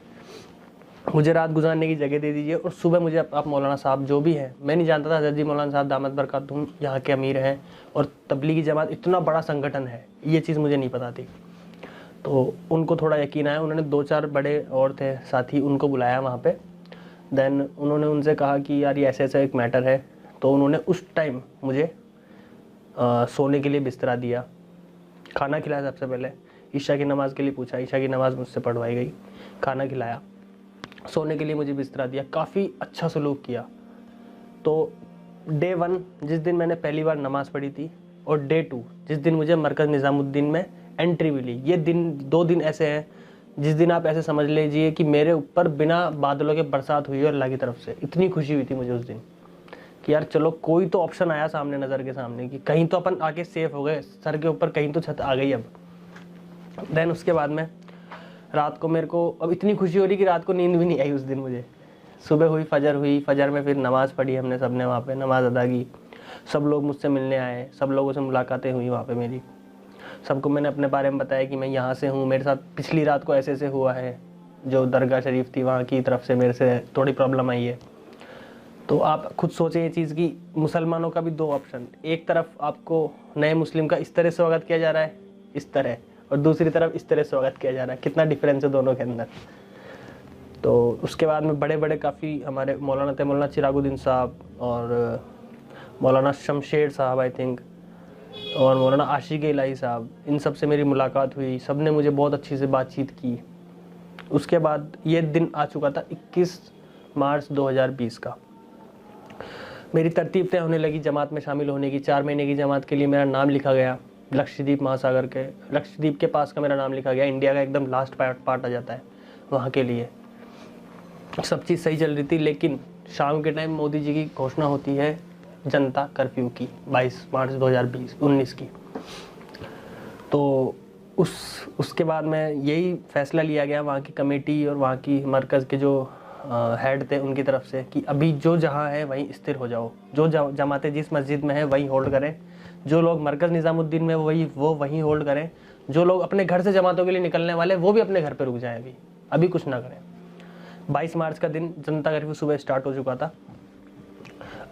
मुझे रात गुजारने की जगह दे दीजिए, और सुबह मुझे आप मौलाना साहब जो भी हैं, मैं नहीं जानता था हज़रत जी मौलाना साहब दामद बरकातुहूम यहाँ के अमीर हैं, और तबलीगी जमात इतना बड़ा संगठन है, ये चीज़ मुझे नहीं पता थी। तो उनको थोड़ा यकीन आया, उन्होंने 2-4 बड़े और थे साथी, उनको बुलाया वहाँ पे। देन उन्होंने उनसे कहा कि यार ये ऐसे ऐसा एक मैटर है। तो उन्होंने उस टाइम मुझे सोने के लिए बिस्तरा दिया, खाना खिलाया, सबसे पहले ईशा की नमाज़ के लिए पूछा, ईशा की नमाज़ मुझसे पढ़वाई गई, खाना खिलाया, सोने के लिए मुझे बिस्तरा दिया, काफ़ी अच्छा सलूक किया। तो डे 1 जिस दिन मैंने पहली बार नमाज़ पढ़ी थी, और डे 2 जिस दिन मुझे मरकज़ निज़ामुद्दीन में एंट्री मिली, ये दिन 2 दिन ऐसे हैं जिस दिन आप ऐसे समझ लीजिए कि मेरे ऊपर बिना बादलों के बरसात हुई है अल्लाह की तरफ से। इतनी खुशी हुई थी मुझे उस दिन कि यार चलो कोई तो ऑप्शन आया सामने, नज़र के सामने, कि कहीं तो अपन आके सेफ हो गए, सर के ऊपर कहीं तो छत आ गई अब। देन उसके बाद में रात को मेरे को अब इतनी खुशी हो रही कि रात को नींद भी नहीं आई उस दिन मुझे। सुबह हुई, फजर में फिर नमाज़ पढ़ी हमने सब ने, वहाँ पे नमाज़ अदा की, सब लोग मुझसे मिलने आए, सब लोगों से मुलाकातें हुई वहाँ पे मेरी, सबको मैंने अपने बारे में बताया कि मैं यहाँ से हूँ, मेरे साथ पिछली रात को ऐसे ऐसे हुआ है, जो दरगाह शरीफ थी वहाँ की तरफ से मेरे से थोड़ी प्रॉब्लम आई है। तो आप खुद सोचें ये चीज़ कि मुसलमानों का भी दो ऑप्शन, एक तरफ आपको नए मुस्लिम का इस तरह स्वागत किया जा रहा है, इस तरह, और दूसरी तरफ इस तरह स्वागत किया जा रहा है। कितना डिफरेंस है दोनों के अंदर। तो उसके बाद में बड़े बड़े काफ़ी हमारे मौलाना थे, मौलाना चिरागुद्दीन साहब और मौलाना शमशेर साहब आई थिंक, और मौलाना आशिक इलाही साहब, इन सब से मेरी मुलाकात हुई। सब ने मुझे बहुत अच्छी से बातचीत की। उसके बाद ये दिन आ चुका था 21 मार्च 2020 का। मेरी तरतीब तय होने लगी जमात में शामिल होने की। 4 महीने की जमात के लिए मेरा नाम लिखा गया लक्षद्वीप महासागर के, लक्षद्वीप के पास का मेरा नाम लिखा गया। इंडिया का एकदम लास्ट पार्ट आ जाता है वहाँ के लिए। सब चीज़ सही चल रही थी, लेकिन शाम के टाइम मोदी जी की घोषणा होती है जनता कर्फ्यू की, 22 मार्च 2019 की। तो उसके बाद में यही फैसला लिया गया वहाँ की कमेटी और वहाँ की मरकज़ के जो हेड थे उनकी तरफ से कि अभी जो जहाँ है वहीं स्थिर हो जाओ। जो जमातें जिस मस्जिद में है वहीं होल्ड करें। जो लोग मरकज़ निज़ामुद्दीन में वो वहीं होल्ड करें। जो लोग अपने घर से जमातों के लिए निकलने वाले वो भी अपने घर पे रुक जाएं, अभी कुछ ना करें। 22 मार्च का दिन जनता कर्फ्यू सुबह स्टार्ट हो चुका था।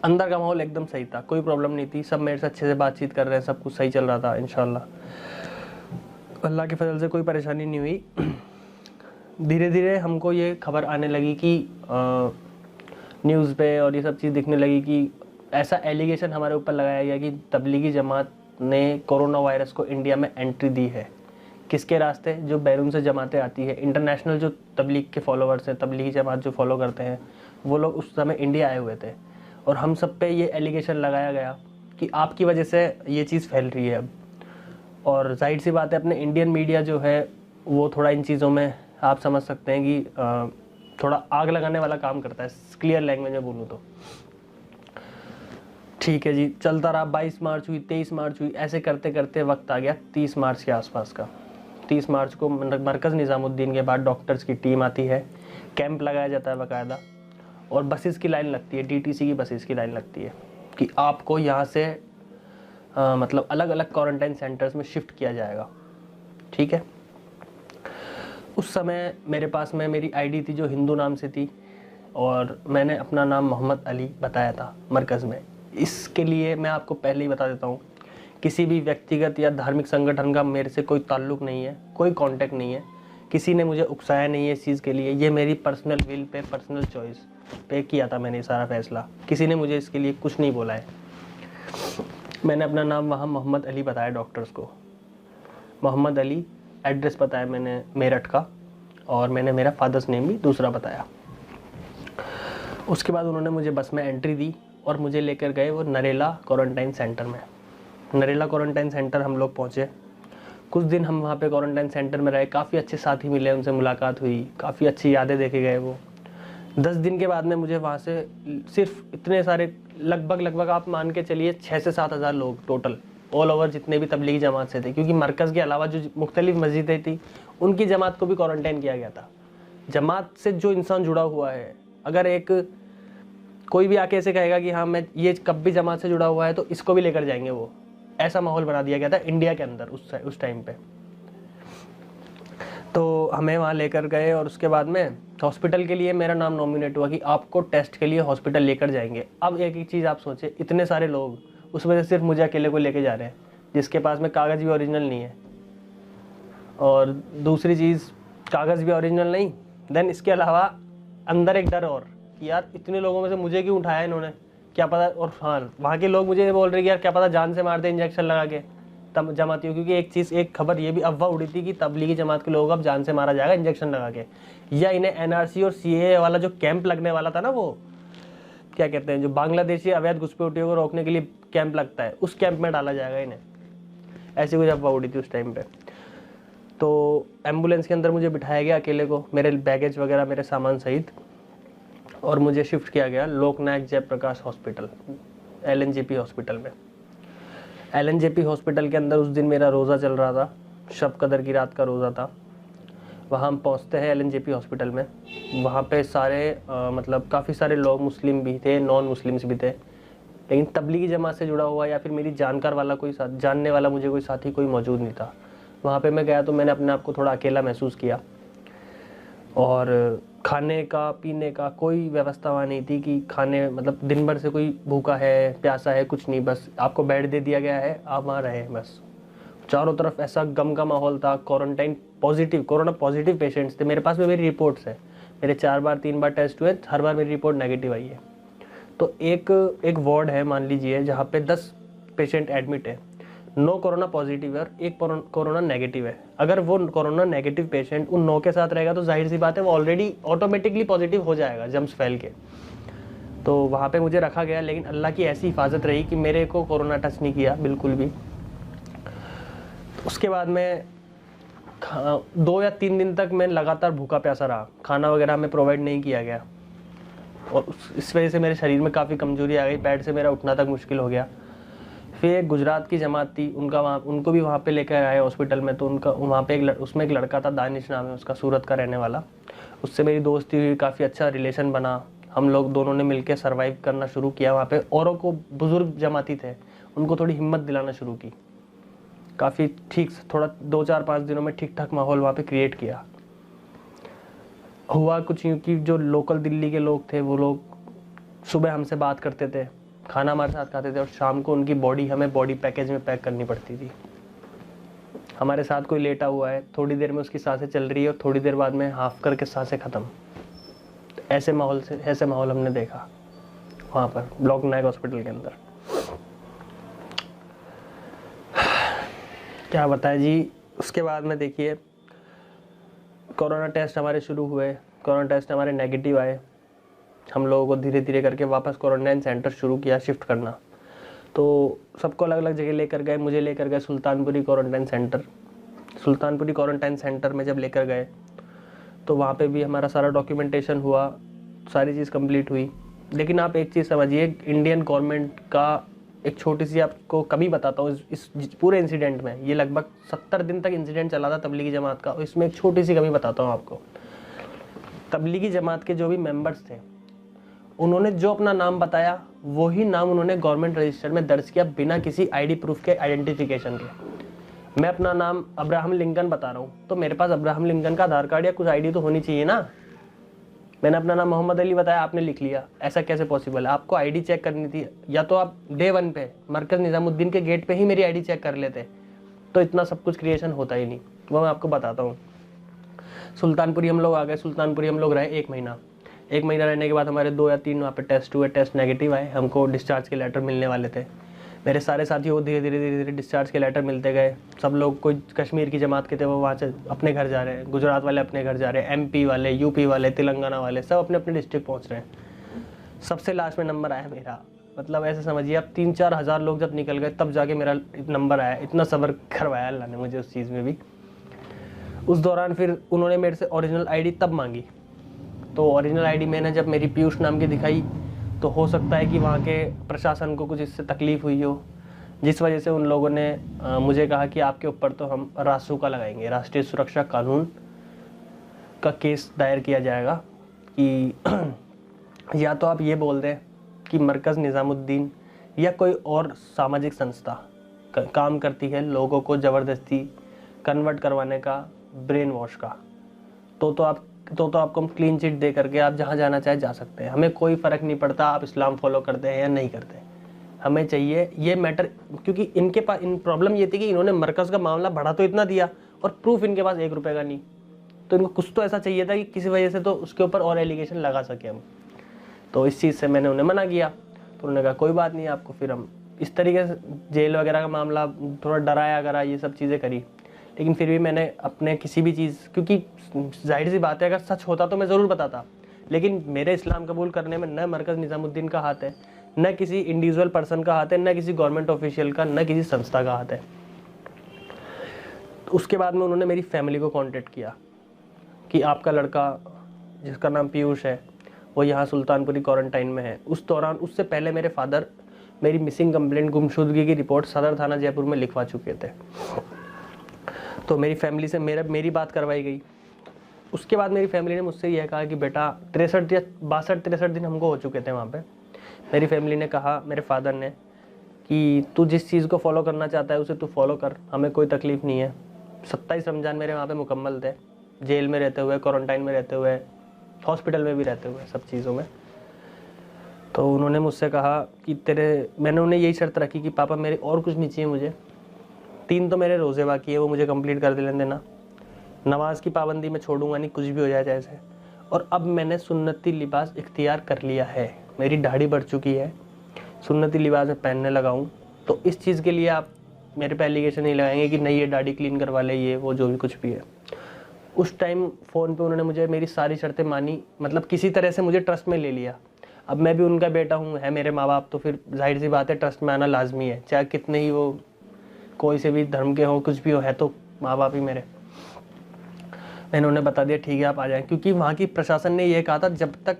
अंदर का माहौल एकदम सही था, कोई प्रॉब्लम नहीं थी। सब मेरे से अच्छे से बातचीत कर रहे हैं, सब कुछ सही चल रहा था इंशाल्लाह। अल्लाह के फजल से कोई परेशानी नहीं हुई। धीरे धीरे हमको ये खबर आने लगी कि न्यूज़ पे और ये सब चीज़ दिखने लगी कि ऐसा एलिगेशन हमारे ऊपर लगाया गया कि तबलीगी जमात ने कोरोना वायरस को इंडिया में एंट्री दी है। किसके रास्ते? जो बैरून से जमातें आती है, इंटरनेशनल जो तबलीग के फॉलोअर्स हैं, तबलीगी जमात जो फॉलो करते हैं, वो लोग उस समय इंडिया आए हुए थे और हम सब पे ये एलिगेशन लगाया गया कि आपकी वजह से ये चीज़ फैल रही है अब। और जाहिर सी बात है, अपने इंडियन मीडिया जो है वो थोड़ा इन चीज़ों में आप समझ सकते हैं कि थोड़ा आग लगाने वाला काम करता है, क्लियर लैंग्वेज में बोलूँ तो। ठीक है जी, चलता रहा। 22 मार्च हुई, 23 मार्च हुई, ऐसे करते करते वक्त आ गया 30 मार्च के आसपास का। 30 मार्च को मरकज़ निज़ामुद्दीन के बाद डॉक्टर्स की टीम आती है, कैंप लगाया जाता है बाकायदा, और बसेस की लाइन लगती है, डीटीसी की बसेस की लाइन लगती है कि आपको यहाँ से मतलब अलग अलग क्वारंटाइन सेंटर्स में शिफ्ट किया जाएगा। ठीक है। उस समय मेरे पास में मेरी आईडी थी जो हिंदू नाम से थी, और मैंने अपना नाम मोहम्मद अली बताया था मरकज़ में। इसके लिए मैं आपको पहले ही बता देता हूँ, किसी भी व्यक्तिगत या धार्मिक संगठन का मेरे से कोई ताल्लुक़ नहीं है, कोई कांटेक्ट नहीं है, किसी ने मुझे उकसाया नहीं है इस चीज़ के लिए। ये मेरी personal will pay, personal choice पे किया था मैंने सारा फैसला। किसी ने मुझे इसके लिए कुछ नहीं बोला है। मैंने अपना नाम वहाँ मोहम्मद अली बताया डॉक्टर्स को, मोहम्मद अली। एड्रेस बताया मैंने मेरठ का, और मैंने मेरा फादर्स नेम भी दूसरा बताया। उसके बाद उन्होंने मुझे बस में एंट्री दी और मुझे लेकर गए वो नरेला क्वारंटाइन सेंटर में। नरेला क्वारंटाइन सेंटर हम लोग पहुँचे। कुछ दिन हम वहाँ पे क्वारंटाइन सेंटर में रहे, काफ़ी अच्छे साथी मिले, उनसे मुलाकात हुई, काफ़ी अच्छी यादें देखे गए वो। 10 दिन के बाद में मुझे वहाँ से सिर्फ इतने सारे लगभग आप मान के चलिए 6 से 7 हज़ार लोग टोटल ऑल ओवर जितने भी तबलीगी जमात से थे, क्योंकि मरकज़ के अलावा जो मुख्तलिफ मस्जिदें थी उनकी जमात को भी क्वारंटाइन किया गया था। जमात से जो इंसान जुड़ा हुआ है, अगर एक कोई भी आके ऐसे कहेगा कि हाँ मैं ये कब भी जमात से जुड़ा हुआ है तो इसको भी लेकर जाएंगे, वो ऐसा माहौल बना दिया गया था इंडिया के अंदर उस टाइम पे। तो हमें वहाँ लेकर गए और उसके बाद में हॉस्पिटल के लिए मेरा नाम नॉमिनेट हुआ कि आपको टेस्ट के लिए हॉस्पिटल लेकर जाएंगे। अब एक चीज़ आप सोचें, इतने सारे लोग, उसमें से सिर्फ मुझे अकेले को लेके जा रहे हैं जिसके पास में कागज़ भी ओरिजिनल नहीं है, और दूसरी चीज़ कागज़ भी ओरिजिनल नहीं, देन इसके अलावा अंदर एक डर और कि यार इतने लोगों में से मुझे क्यों उठाया इन्होंने, क्या पता। और हाँ, वहाँ के लोग मुझे बोल रहे कि यार क्या पता जान से मार दे इंजेक्शन लगा के तब जमातियों, क्योंकि एक खबर ये भी अफवाह उड़ी थी कि तबलीगी जमात के लोगों को अब जान से मारा जाएगा इंजेक्शन लगा के, या इन्हें एनआरसी और सीएए वाला जो कैंप लगने वाला था ना, वो क्या कहते हैं, जो बांग्लादेशी अवैध घुसपैठियों को रोकने के लिए कैंप लगता है, उस कैंप में डाला जाएगा इन्हें। ऐसी कुछ अफवाह उड़ी थी उस टाइम पे। तो एम्बुलेंस के अंदर मुझे बिठाया गया अकेले को, मेरे बैगेज वगैरह मेरे सामान सहित, और मुझे शिफ्ट किया गया लोकनायक जयप्रकाश हॉस्पिटल, LNJP हॉस्पिटल में। LNJP हॉस्पिटल के अंदर उस दिन मेरा रोज़ा चल रहा था, शब कदर की रात का रोज़ा था। वहाँ हम पहुँचते हैं LNJP हॉस्पिटल में। वहाँ पे सारे मतलब काफ़ी सारे लोग, मुस्लिम भी थे, नॉन मुस्लिम्स भी थे, लेकिन तबलीगी जमात से जुड़ा हुआ या फिर मेरी जानकार वाला कोई जानने वाला मुझे कोई साथी कोई मौजूद नहीं था। वहाँ पे मैं गया तो मैंने अपने आप को थोड़ा अकेला महसूस किया, और खाने का पीने का कोई व्यवस्था वहाँ नहीं थी कि खाने मतलब दिन भर से कोई भूखा है प्यासा है, कुछ नहीं, बस आपको बेड दे दिया गया है, आप वहाँ रहे बस। चारों तरफ ऐसा गम का माहौल था। Quarantine positive, corona positive patients थे। मेरे पास में मेरी रिपोर्ट्स है, मेरे 4 बार 3 बार टेस्ट हुए, हर बार मेरी रिपोर्ट नेगेटिव आई है। तो एक वार्ड है मान लीजिए जहाँ पे 10 पेशेंट एडमिट है, 9 कोरोना पॉजिटिव है और 1 कोरोना नेगेटिव है। अगर वो कोरोना नेगेटिव पेशेंट उन 9 के साथ रहेगा तो जाहिर सी बात है वो ऑलरेडी ऑटोमेटिकली पॉजिटिव हो जाएगा जम्स फैल के। तो वहाँ पे मुझे रखा गया, लेकिन अल्लाह की ऐसी हिफाजत रही कि मेरे को कोरोना टच नहीं किया बिल्कुल भी। उसके बाद में 2 या 3 दिन तक मैं लगातार भूखा प्यासा रहा, खाना वगैरह हमें प्रोवाइड नहीं किया गया और इस वजह से मेरे शरीर में काफ़ी कमजोरी आ गई, बेड से मेरा उठना तक मुश्किल हो गया। फिर एक गुजरात की जमात थी, उनको भी वहाँ पे लेकर आए हॉस्पिटल में। तो उनका वहाँ पे उसमें एक लड़का था, दानिश नाम है उसका, सूरत का रहने वाला। उससे मेरी दोस्ती हुई, काफ़ी अच्छा रिलेशन बना। हम लोग दोनों ने मिलकर सर्वाइव करना शुरू किया वहाँ पे। औरों को, बुज़ुर्ग जमाती थे, उनको थोड़ी हिम्मत दिलाना शुरू की। काफ़ी ठीक, थोड़ा 2-4-5 दिनों में ठीक ठाक माहौल वहाँ पे क्रिएट किया। हुआ कुछ यूँ कि जो लोकल दिल्ली के लोग थे वो लोग सुबह हमसे बात करते थे, खाना हमारे साथ खाते थे और शाम को उनकी बॉडी हमें बॉडी पैकेज में पैक करनी पड़ती थी। हमारे साथ कोई लेटा हुआ है, थोड़ी देर में उसकी सांसें चल रही है और थोड़ी देर बाद में हाफ करके सांसें ख़त्म। ऐसे माहौल हमने देखा वहाँ पर ब्लॉक नायक हॉस्पिटल के अंदर। क्या बताएं जी। उसके बाद में देखिए कोरोना टेस्ट हमारे शुरू हुए, कोरोना टेस्ट हमारे नेगेटिव आए। हम लोगों को धीरे धीरे करके वापस क्वारंटाइन सेंटर शुरू किया शिफ्ट करना। तो सबको अलग अलग जगह लेकर गए, मुझे लेकर गए Sultanpuri quarantine centre. Sultanpuri quarantine centre में जब लेकर गए तो वहाँ पे भी हमारा सारा डॉक्यूमेंटेशन हुआ, सारी चीज़ कंप्लीट हुई। लेकिन आप एक चीज़ समझिए, इंडियन गवर्नमेंट का एक छोटी सी आपको कमी बताता हूँ इस पूरे इंसिडेंट में। ये लगभग 70 दिन तक इंसिडेंट चला था तबलीगी जमात का, इसमें एक छोटी सी कमी बताता हूँ आपको। तबलीगी जमात के जो भी मेंबर्स थे उन्होंने जो अपना नाम बताया वही नाम उन्होंने गवर्नमेंट रजिस्टर में दर्ज किया बिना किसी आईडी प्रूफ के, आइडेंटिफिकेशन के। मैं अपना नाम अब्राहम लिंकन बता रहा हूँ तो मेरे पास अब्राहम लिंकन का आधार कार्ड या कुछ आईडी तो होनी चाहिए ना। मैंने अपना नाम मोहम्मद अली बताया, आपने लिख लिया, ऐसा कैसे पॉसिबल है? आपको आईडी चेक करनी थी, या तो आप डे 1 पे मरकज़ निज़ामुद्दीन के गेट पे ही मेरी आईडी चेक कर लेते, तो इतना सब कुछ क्रिएशन होता ही नहीं। वो मैं आपको बताता हूँ। सुल्तानपुरी हम लोग आ गए, सुल्तानपुरी हम लोग रहे 1 महीना। 1 महीना रहने के बाद हमारे 2 या 3 वहाँ पे टेस्ट हुए, टेस्ट नेगेटिव आए, हमको डिस्चार्ज के लेटर मिलने वाले थे। मेरे सारे साथियों को धीरे धीरे डिस्चार्ज के लेटर मिलते गए। सब लोग, कोई कश्मीर की जमात के थे वो वहाँ से अपने घर जा रहे हैं, गुजरात वाले अपने घर जा रहे हैं, MP वाले, यूपी वाले, तेलंगाना वाले, सब अपने अपने डिस्ट्रिक्ट पहुँच रहे हैं। सबसे लास्ट में नंबर आया मेरा। मतलब ऐसे समझिए आप 3-4 हज़ार लोग जब निकल गए तब जाके मेरा नंबर आया। इतना सब्र करवाया अल्लाह ने मुझे उस चीज़ में भी। उस दौरान फिर उन्होंने मेरे से ओरिजिनल आईडी तब मांगी। तो ओरिजिनल आईडी मैंने जब मेरी पीयूष नाम की दिखाई तो हो सकता है कि वहाँ के प्रशासन को कुछ इससे तकलीफ़ हुई हो, जिस वजह से उन लोगों ने मुझे कहा कि आपके ऊपर तो हम रासू का लगाएंगे, राष्ट्रीय सुरक्षा कानून का केस दायर किया जाएगा कि या तो आप ये बोल दें कि मरकज़ निज़ामुद्दीन या कोई और सामाजिक संस्था काम करती है लोगों को ज़बरदस्ती कन्वर्ट करवाने का, ब्रेन वॉश का, तो आपको हम क्लीन चिट दे करके आप जहाँ जाना चाहे जा सकते हैं। हमें कोई फ़र्क नहीं पड़ता आप इस्लाम फॉलो करते हैं या नहीं करते। हमें चाहिए ये मैटर, क्योंकि इनके पास इन प्रॉब्लम ये थी कि इन्होंने मरकज़ का मामला बढ़ा तो इतना दिया और प्रूफ इनके पास 1 रुपये का नहीं। तो इनको कुछ तो ऐसा चाहिए था कि किसी वजह से तो उसके ऊपर और एलिगेशन लगा सके हम। तो इस चीज़ से मैंने उन्हें मना किया। तो उन्होंने कहा कोई बात नहीं आपको, फिर हम इस तरीके से जेल वगैरह का मामला थोड़ा डराया करा, ये सब चीज़ें करी। लेकिन फिर भी मैंने अपने किसी भी चीज़, क्योंकि जाहिर सी बात है अगर सच होता तो मैं ज़रूर बताता, लेकिन मेरे इस्लाम कबूल करने में न मरकज़ निज़ामुद्दीन का हाथ है, न किसी इंडिविजुअल पर्सन का हाथ है, न किसी गवर्नमेंट ऑफिशियल का, न किसी संस्था का हाथ है। तो उसके बाद में उन्होंने मेरी फैमिली को कांटेक्ट किया कि आपका लड़का जिसका नाम पीयूष है वो यहाँ सुल्तानपुरी क्वारंटाइन में है। उस दौरान, उससे पहले मेरे फादर मेरी मिसिंग कंप्लेंट, गुमशुदगी की रिपोर्ट सदर थाना जयपुर में लिखवा चुके थे। तो मेरी फैमिली से मेरी बात करवाई गई। उसके बाद मेरी फैमिली ने मुझसे यह कहा कि बेटा 63 या 62-63 दिन हमको हो चुके थे वहाँ पे। मेरी फैमिली ने कहा, मेरे फादर ने, कि तू जिस चीज़ को फॉलो करना चाहता है उसे तू फॉलो कर, हमें कोई तकलीफ़ नहीं है। 27 रमज़ान मेरे वहाँ पे मुकम्मल थे, जेल में रहते हुए, क्वारंटाइन में रहते हुए, हॉस्पिटल में भी रहते हुए सब चीज़ों में। तो उन्होंने मुझसे कहा कि मैंने उन्हें यही शर्त रखी कि पापा मेरे और कुछ नहीं चाहिए मुझे, 3 तो मेरे रोज़े बाकी है, वो मुझे कंप्लीट कर देना, नमाज की पाबंदी मैं छोड़ूंगा नहीं, कुछ भी हो जाए जैसे। और अब मैंने सुन्नती लिबास इख्तियार कर लिया है, मेरी दाढ़ी बढ़ चुकी है, सुन्नती लिबास में पहनने लगा हूँ। तो इस चीज़ के लिए आप मेरे पे एलिगेशन नहीं लगाएंगे कि नहीं ये दाढ़ी क्लीन करवा ले, ये वो जो भी कुछ भी है। उस टाइम फ़ोन पे उन्होंने मुझे मेरी सारी शर्तें मानी, मतलब किसी तरह से मुझे ट्रस्ट में ले लिया। अब मैं भी उनका बेटा हूँ, है मेरे माँ बाप, तो फिर जाहिर सी बात है ट्रस्ट में आना लाजमी है, चाहे कितने ही वो कोई से भी धर्म के हों, कुछ भी हो, है तो माँ बाप ही मेरे। मैंने उन्हें बता दिया ठीक है आप आ जाएं, क्योंकि वहाँ की प्रशासन ने यह कहा था जब तक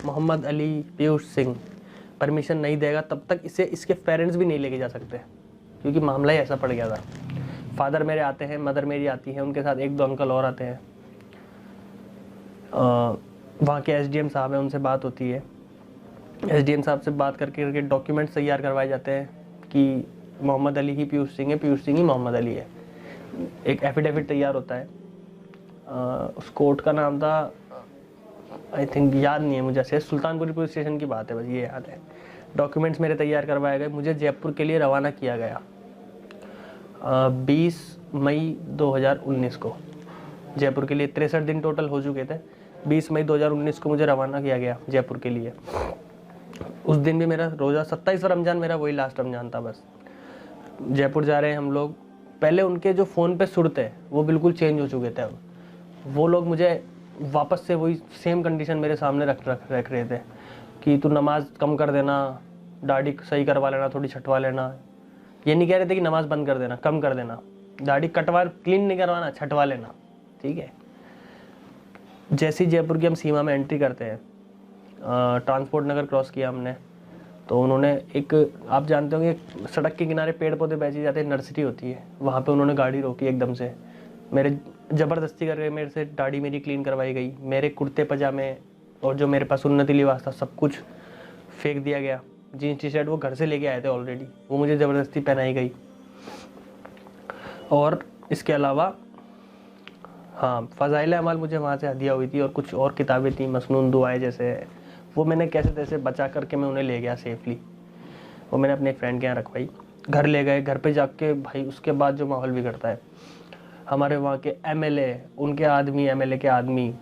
मोहम्मद अली पीयूष सिंह परमिशन नहीं देगा तब तक इसे इसके पेरेंट्स भी नहीं लेके जा सकते, क्योंकि मामला ही ऐसा पड़ गया था। फादर मेरे आते हैं, मदर मेरी आती है, उनके साथ 1-2 अंकल और आते हैं। वहाँ के एसडीएम साहब हैं, उनसे बात होती है। एसडीएम साहब से बात करके डॉक्यूमेंट्स तैयार करवाए जाते हैं कि मोहम्मद अली ही पीयूष सिंह है, पीयूष सिंह ही मोहम्मद अली है। एक एफिडेविट तैयार होता है, उस कोर्ट का नाम था आई थिंक, याद नहीं है मुझे, ऐसे सुल्तानपुरी पुलिस स्टेशन की बात है, बस ये याद है। डॉक्यूमेंट्स मेरे तैयार करवाए गए, मुझे जयपुर के लिए रवाना किया गया 20 मई 2019 को। जयपुर के लिए 63 दिन टोटल हो चुके थे। 20 मई 2019 को मुझे रवाना किया गया जयपुर के लिए। उस दिन भी मेरा रोज़ा 27 रमज़ान, मेरा वही लास्ट रमज़ान था बस। जयपुर जा रहे हैं हम लोग, पहले उनके जो फ़ोन पे सुर थे वो बिल्कुल चेंज हो चुके थे। अब वो लोग मुझे वापस से वही सेम कंडीशन मेरे सामने रख रहे थे कि तू नमाज कम कर देना, दाढ़ी सही करवा लेना, थोड़ी छटवा लेना। ये नहीं कह रहे थे कि नमाज बंद कर देना, कम कर देना, दाढ़ी कटवा, क्लीन नहीं करवाना, छटवा लेना, ठीक है। जैसे ही जयपुर की हम सीमा में एंट्री करते हैं, ट्रांसपोर्ट नगर क्रॉस किया हमने, तो उन्होंने एक, आप जानते होंगे सड़क के किनारे पेड़ पौधे बेचे जाते हैं, नर्सरी होती है, वहाँ पे उन्होंने गाड़ी रोकी एकदम से। मेरे ज़बरदस्ती करके मेरे से दाढ़ी मेरी क्लीन करवाई गई, मेरे कुर्ते पजामे और जो मेरे पास सुन्नती लिबास था सब कुछ फेंक दिया गया। जीन्स टी शर्ट वो घर से लेके आए थे ऑलरेडी, वो मुझे ज़बरदस्ती पहनाई गई। और इसके अलावा हाँ, फ़ज़ाइल अमाल मुझे वहाँ से हदिया हुई थी, और कुछ और किताबें थी, मसनून दुआएं जैसे, वो मैंने कैसे तैसे बचा करके मैं उन्हें ले गया सेफली। वो मैंने अपने एक फ्रेंड के यहाँ रखवाई, घर ले गए। घर पे जाके भाई उसके बाद जो माहौल बिगड़ता है, हमारे वहाँ के एमएलए, उनके आदमी, एमएलए के आदमी,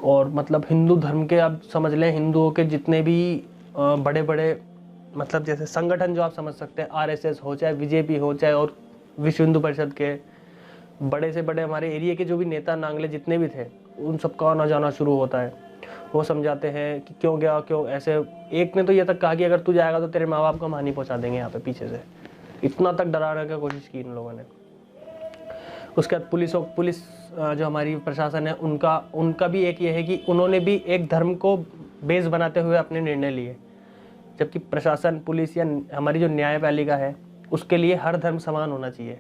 और मतलब हिंदू धर्म के, आप समझ लें हिंदुओं के जितने भी बड़े बड़े मतलब जैसे संगठन जो आप समझ सकते हैं, आरएसएस हो, चाहे बीजेपी हो, चाहे और विश्व हिंदू परिषद के बड़े से बड़े हमारे एरिया के जो भी नेता नांगले जितने भी थे, उन सबका आना जाना शुरू होता है। वो समझाते हैं कि क्यों गया, क्यों ऐसे। एक ने तो ये तक कहा कि अगर तू जाएगा तो तेरे माँ बाप को हम हानि पहुँचा देंगे यहाँ पे पीछे से, इतना तक डराने की कोशिश की इन लोगों ने। उसके बाद पुलिस जो हमारी प्रशासन है, उनका भी एक ये है कि उन्होंने भी एक धर्म को बेस बनाते हुए अपने निर्णय लिए, जबकि प्रशासन, पुलिस या हमारी जो न्यायपालिका है, उसके लिए हर धर्म समान होना चाहिए।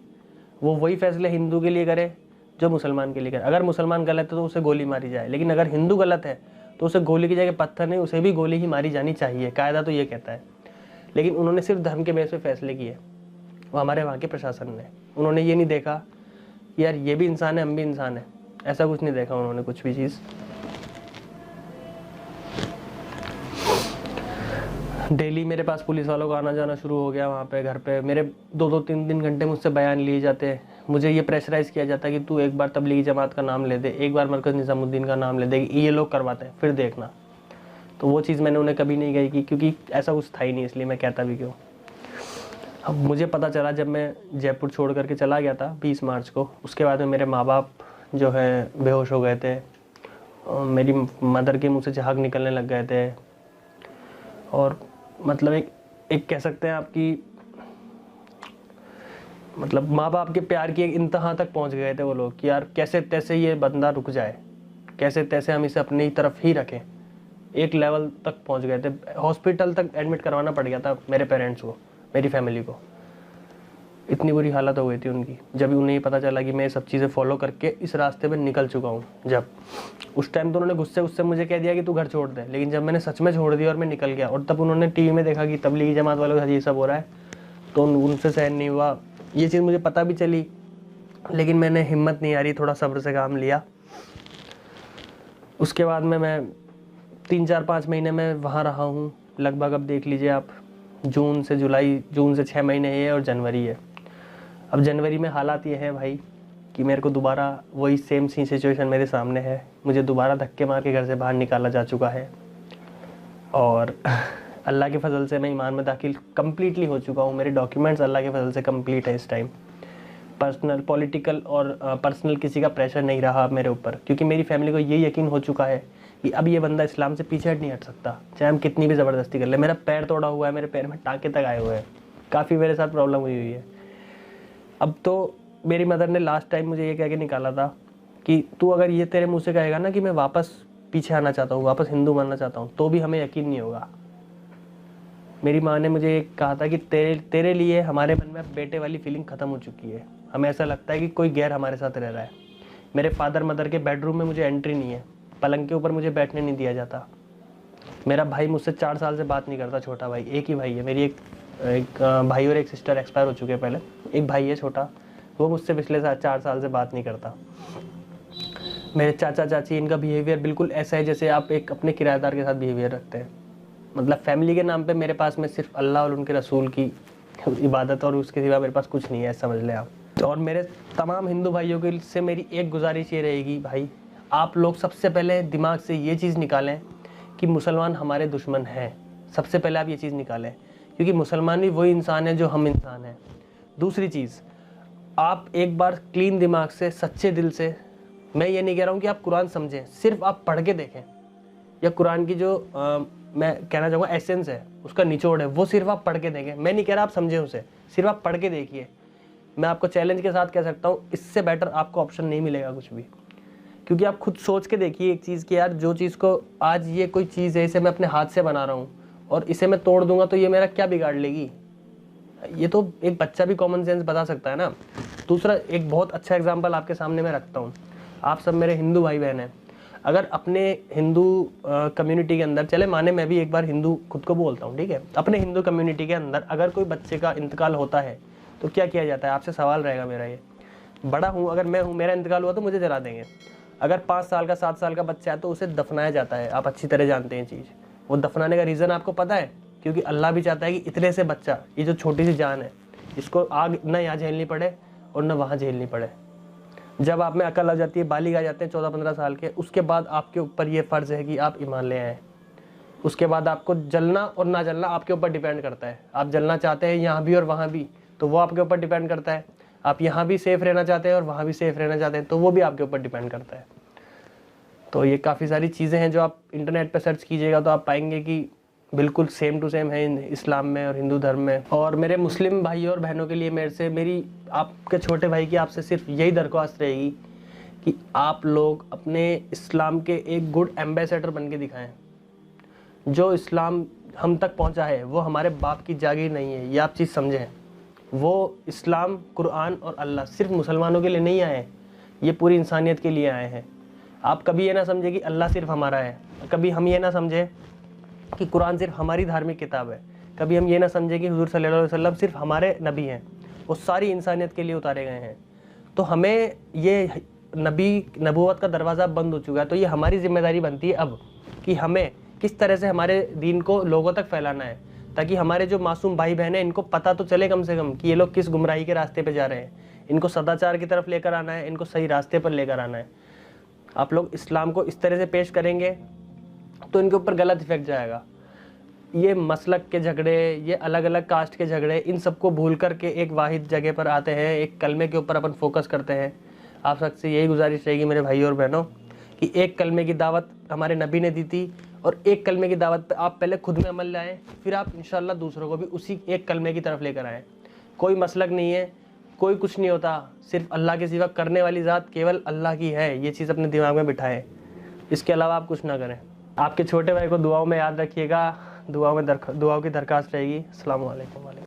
वो वही फैसले हिंदू के लिए करे जो मुसलमान के लिए करे। अगर मुसलमान गलत है तो उसे गोली मारी जाए, लेकिन अगर हिंदू गलत है तो उसे गोली की जगह पत्थर नहीं, उसे भी गोली ही मारी जानी चाहिए, कायदा तो ये कहता है। लेकिन उन्होंने सिर्फ धर्म के बेस पे फैसले किए, वो हमारे वहाँ के प्रशासन ने। उन्होंने ये नहीं देखा कि यार ये भी इंसान है, हम भी इंसान है, ऐसा कुछ नहीं देखा उन्होंने कुछ भी चीज़। डेली मेरे पास पुलिस वालों का आना जाना शुरू हो गया। वहाँ पे घर पे मेरे 2-2, 3-3 घंटे मुझसे बयान लिए जाते हैं। मुझे ये प्रेशराइज़ किया जाता है कि तू एक बार तबलीगी जमात का नाम ले दे, एक बार मरकज़ निज़ामुद्दीन का नाम ले दे, ये लोग करवाते हैं, फिर देखना। तो वो चीज़ मैंने उन्हें कभी नहीं कही की, क्योंकि ऐसा कुछ था ही नहीं, इसलिए मैं कहता भी क्यों। अब मुझे पता चला जब मैं जयपुर छोड़ करके चला गया था 20 मार्च को, उसके बाद में मेरे माँ बाप जो है बेहोश हो गए थे, मेरी मदर के मुँह से झाग निकलने लग गए थे, और मतलब एक कह सकते हैं आपकी, मतलब माँ बाप के प्यार की एक इंतहा तक पहुंच गए थे वो लोग कि यार कैसे तैसे ये बंदा रुक जाए, कैसे तैसे हम इसे अपनी तरफ ही रखें। एक लेवल तक पहुंच गए थे, हॉस्पिटल तक एडमिट करवाना पड़ गया था मेरे पेरेंट्स को, मेरी फैमिली को। इतनी बुरी हालत हो गई थी उनकी, जब उन्हें ये पता चला कि मैं ये सब चीज़ें फॉलो करके इस रास्ते में निकल चुका हूँ। जब उस टाइम तो उन्होंने गुस्से मुझे कह दिया कि तू घर छोड़ दे, लेकिन जब मैंने सच में छोड़ दिया और मैं निकल गया, और तब उन्होंने टीवी में देखा कि तबलीगी जमात वालों के साथ ये सब हो रहा है, तो उनसे सहन नहीं हुआ। ये चीज़ मुझे पता भी चली, लेकिन मैंने हिम्मत नहीं हारी, थोड़ा सब्र से काम लिया। उसके बाद में मैं 3-4-5 महीने में वहाँ रहा हूँ लगभग। अब देख लीजिए आप, जून से 6 महीने ये और जनवरी है। अब जनवरी में हालात ये हैं भाई कि मेरे को दोबारा वही सेम सी सिचुएशन मेरे सामने है। मुझे दोबारा धक्के मार के घर से बाहर निकाला जा चुका है और अल्लाह के फजल से मैं ईमान में दाखिल कम्प्लीटली हो चुका हूँ। मेरे डॉक्यूमेंट्स अल्लाह के फजल से कंप्लीट है इस टाइम। पर्सनल, पॉलिटिकल और पर्सनल किसी का प्रेशर नहीं रहा अब मेरे ऊपर, क्योंकि मेरी फैमिली को ये यकीन हो चुका है कि अब ये बंदा इस्लाम से पीछे हट नहीं हट सकता, चाहे हम कितनी भी ज़बरदस्ती कर ले। मेरा पैर तोड़ा हुआ है, मेरे पैर में टाँके तक आए हुए हैं, काफ़ी मेरे साथ प्रॉब्लम हुई है। अब तो मेरी मदर ने लास्ट टाइम मुझे ये कह के निकाला था कि तू अगर ये तेरे मुँह से कहेगा ना कि मैं वापस पीछे आना चाहता हूँ, वापस हिंदू बनना चाहता हूँ, तो भी हमें यकीन नहीं होगा। मेरी माँ ने मुझे कहा था कि तेरे लिए हमारे मन में बेटे वाली फीलिंग ख़त्म हो चुकी है। हमें ऐसा लगता है कि कोई गैर हमारे साथ रह रहा है। मेरे फादर मदर के बेडरूम में मुझे एंट्री नहीं है, पलंग के ऊपर मुझे बैठने नहीं दिया जाता। मेरा भाई मुझसे 4 साल से बात नहीं करता, छोटा भाई, एक ही भाई है। मेरी एक भाई और एक सिस्टर एक्सपायर हो चुके हैं पहले। एक भाई है छोटा, वो मुझसे पिछले 4 साल से बात नहीं करता। मेरे चाचा चाची, इनका बिहेवियर बिल्कुल ऐसा है जैसे आप एक अपने किराएदार के साथ बिहेवियर रखते हैं। मतलब फैमिली के नाम पे मेरे पास में सिर्फ अल्लाह और उनके रसूल की इबादत और उसके सिवा मेरे पास कुछ नहीं है, समझ लें आप। और मेरे तमाम हिंदू भाइयों के से मेरी एक गुजारिश ये रहेगी, भाई आप लोग सबसे पहले दिमाग से ये चीज़ निकालें कि मुसलमान हमारे दुश्मन हैं। सबसे पहले आप ये चीज़ निकालें, क्योंकि मुसलमान भी वही इंसान है जो हम इंसान हैं। दूसरी चीज़, आप एक बार क्लीन दिमाग से, सच्चे दिल से, मैं ये नहीं कह रहा हूँ कि आप कुरान समझें, सिर्फ आप पढ़ के देखें, या कुरान की जो मैं कहना चाहूँगा एसेंस है, उसका निचोड़ है, वो सिर्फ आप पढ़ के देखें। मैं नहीं कह रहा आप समझें उसे, सिर्फ आप पढ़ के देखिए। मैं आपको चैलेंज के साथ कह सकता हूँ, इससे बेटर आपको ऑप्शन नहीं मिलेगा कुछ भी। क्योंकि आप खुद सोच के देखिए एक चीज़ कि यार जो चीज़ को आज ये कोई चीज़ है, इसे मैं अपने हाथ से बना रहा हूँ और इसे मैं तोड़ दूंगा तो ये मेरा क्या बिगाड़ लेगी। ये तो एक बच्चा भी कॉमन सेंस बता सकता है ना। दूसरा, एक बहुत अच्छा एग्जाम्पल आपके सामने मैं रखता हूँ। आप सब मेरे हिंदू भाई बहन हैं, अगर अपने हिंदू कम्युनिटी के अंदर, चले माने मैं भी एक बार हिंदू खुद को बोलता हूँ, ठीक है, अपने हिंदू कम्युनिटी के अंदर अगर कोई बच्चे का इंतकाल होता है तो क्या किया जाता है? आपसे सवाल रहेगा मेरा ये। बड़ा हूँ, अगर मैं हूँ, मेरा इंतकाल हुआ तो मुझे जला देंगे। अगर 5 साल का 7 साल का बच्चा है तो उसे दफनाया जाता है। आप अच्छी तरह जानते हैं चीज़। वो दफनाने का रीज़न आपको पता है? क्योंकि अल्लाह भी चाहता है कि इतने से बच्चा, ये जो छोटी सी जान है, इसको आग न यहाँ झेलनी पड़े और न वहाँ झेलनी पड़े। जब आप में अकल आ जाती है, बालिग आ जाते हैं 14-15 साल के, उसके बाद आपके ऊपर ये फ़र्ज़ है कि आप ईमान ले आएँ। उसके बाद आपको जलना और ना जलना आपके ऊपर डिपेंड करता है। आप जलना चाहते हैं यहाँ भी और वहाँ भी, तो वो आपके ऊपर डिपेंड करता है। आप यहाँ भी सेफ़ रहना चाहते हैं और वहाँ भी सेफ़ रहना चाहते हैं, तो वो भी आपके ऊपर डिपेंड करता है। तो ये काफ़ी सारी चीज़ें हैं जो आप इंटरनेट पर सर्च कीजिएगा तो आप पाएंगे कि बिल्कुल सेम टू सेम है इस्लाम में और हिंदू धर्म में। और मेरे मुस्लिम भाइयों और बहनों के लिए मेरी आपके छोटे भाई की आपसे सिर्फ यही दरख्वास्त रहेगी कि आप लोग अपने इस्लाम के एक गुड एम्बेसडर बन के दिखाएँ। जो इस्लाम हम तक पहुंचा है वो हमारे बाप की जागीर नहीं है, ये आप चीज़ समझें। वो इस्लाम, कुरान और अल्लाह सिर्फ मुसलमानों के लिए नहीं आए हैं, ये पूरी इंसानियत के लिए आए हैं। आप कभी ये ना समझे कि अल्लाह सिर्फ हमारा है, कभी हम ये ना समझे कि कुरान सिर्फ हमारी धार्मिक किताब है, कभी हम ये ना समझे कि हुजूर सल्लल्लाहु अलैहि वसल्लम सिर्फ हमारे नबी हैं, वो सारी इंसानियत के लिए उतारे गए हैं। तो हमें ये नबूवत का दरवाज़ा बंद हो चुका है, तो ये हमारी जिम्मेदारी बनती है अब कि हमें किस तरह से हमारे दीन को लोगों तक फैलाना है, ताकि हमारे जो मासूम भाई बहन हैं इनको पता तो चले कम से कम कि ये लोग किस गुमराही के रास्ते पे जा रहे हैं। इनको सदाचार की तरफ लेकर आना है, इनको सही रास्ते पर लेकर आना है। आप लोग इस्लाम को इस तरह से पेश करेंगे तो इनके ऊपर गलत इफेक्ट जाएगा। ये मसलक के झगड़े, ये अलग अलग कास्ट के झगड़े, इन सबको भूल कर के एक वाहिद जगह पर आते हैं, एक कलमे के ऊपर अपन फोकस करते हैं। आप सबसे यही गुजारिश रहेगी मेरे भाई और बहनों कि एक कलमे की दावत हमारे नबी ने दी थी, और एक कलमे की दावत पे आप पहले खुद में अमल लाएं, फिर आप इंशाल्लाह दूसरों को भी उसी एक कलमे की तरफ लेकर आएँ। कोई मसलक नहीं है, कोई कुछ नहीं होता, सिर्फ अल्लाह के सिवा करने वाली ज़ात केवल अल्लाह की है। ये चीज़ अपने दिमाग में बिठाएं, इसके अलावा आप कुछ ना करें। आपके छोटे भाई को दुआओं में याद रखिएगा, दुआओं की दरखास्त रहेगी। अस्सलाम वालेकुम।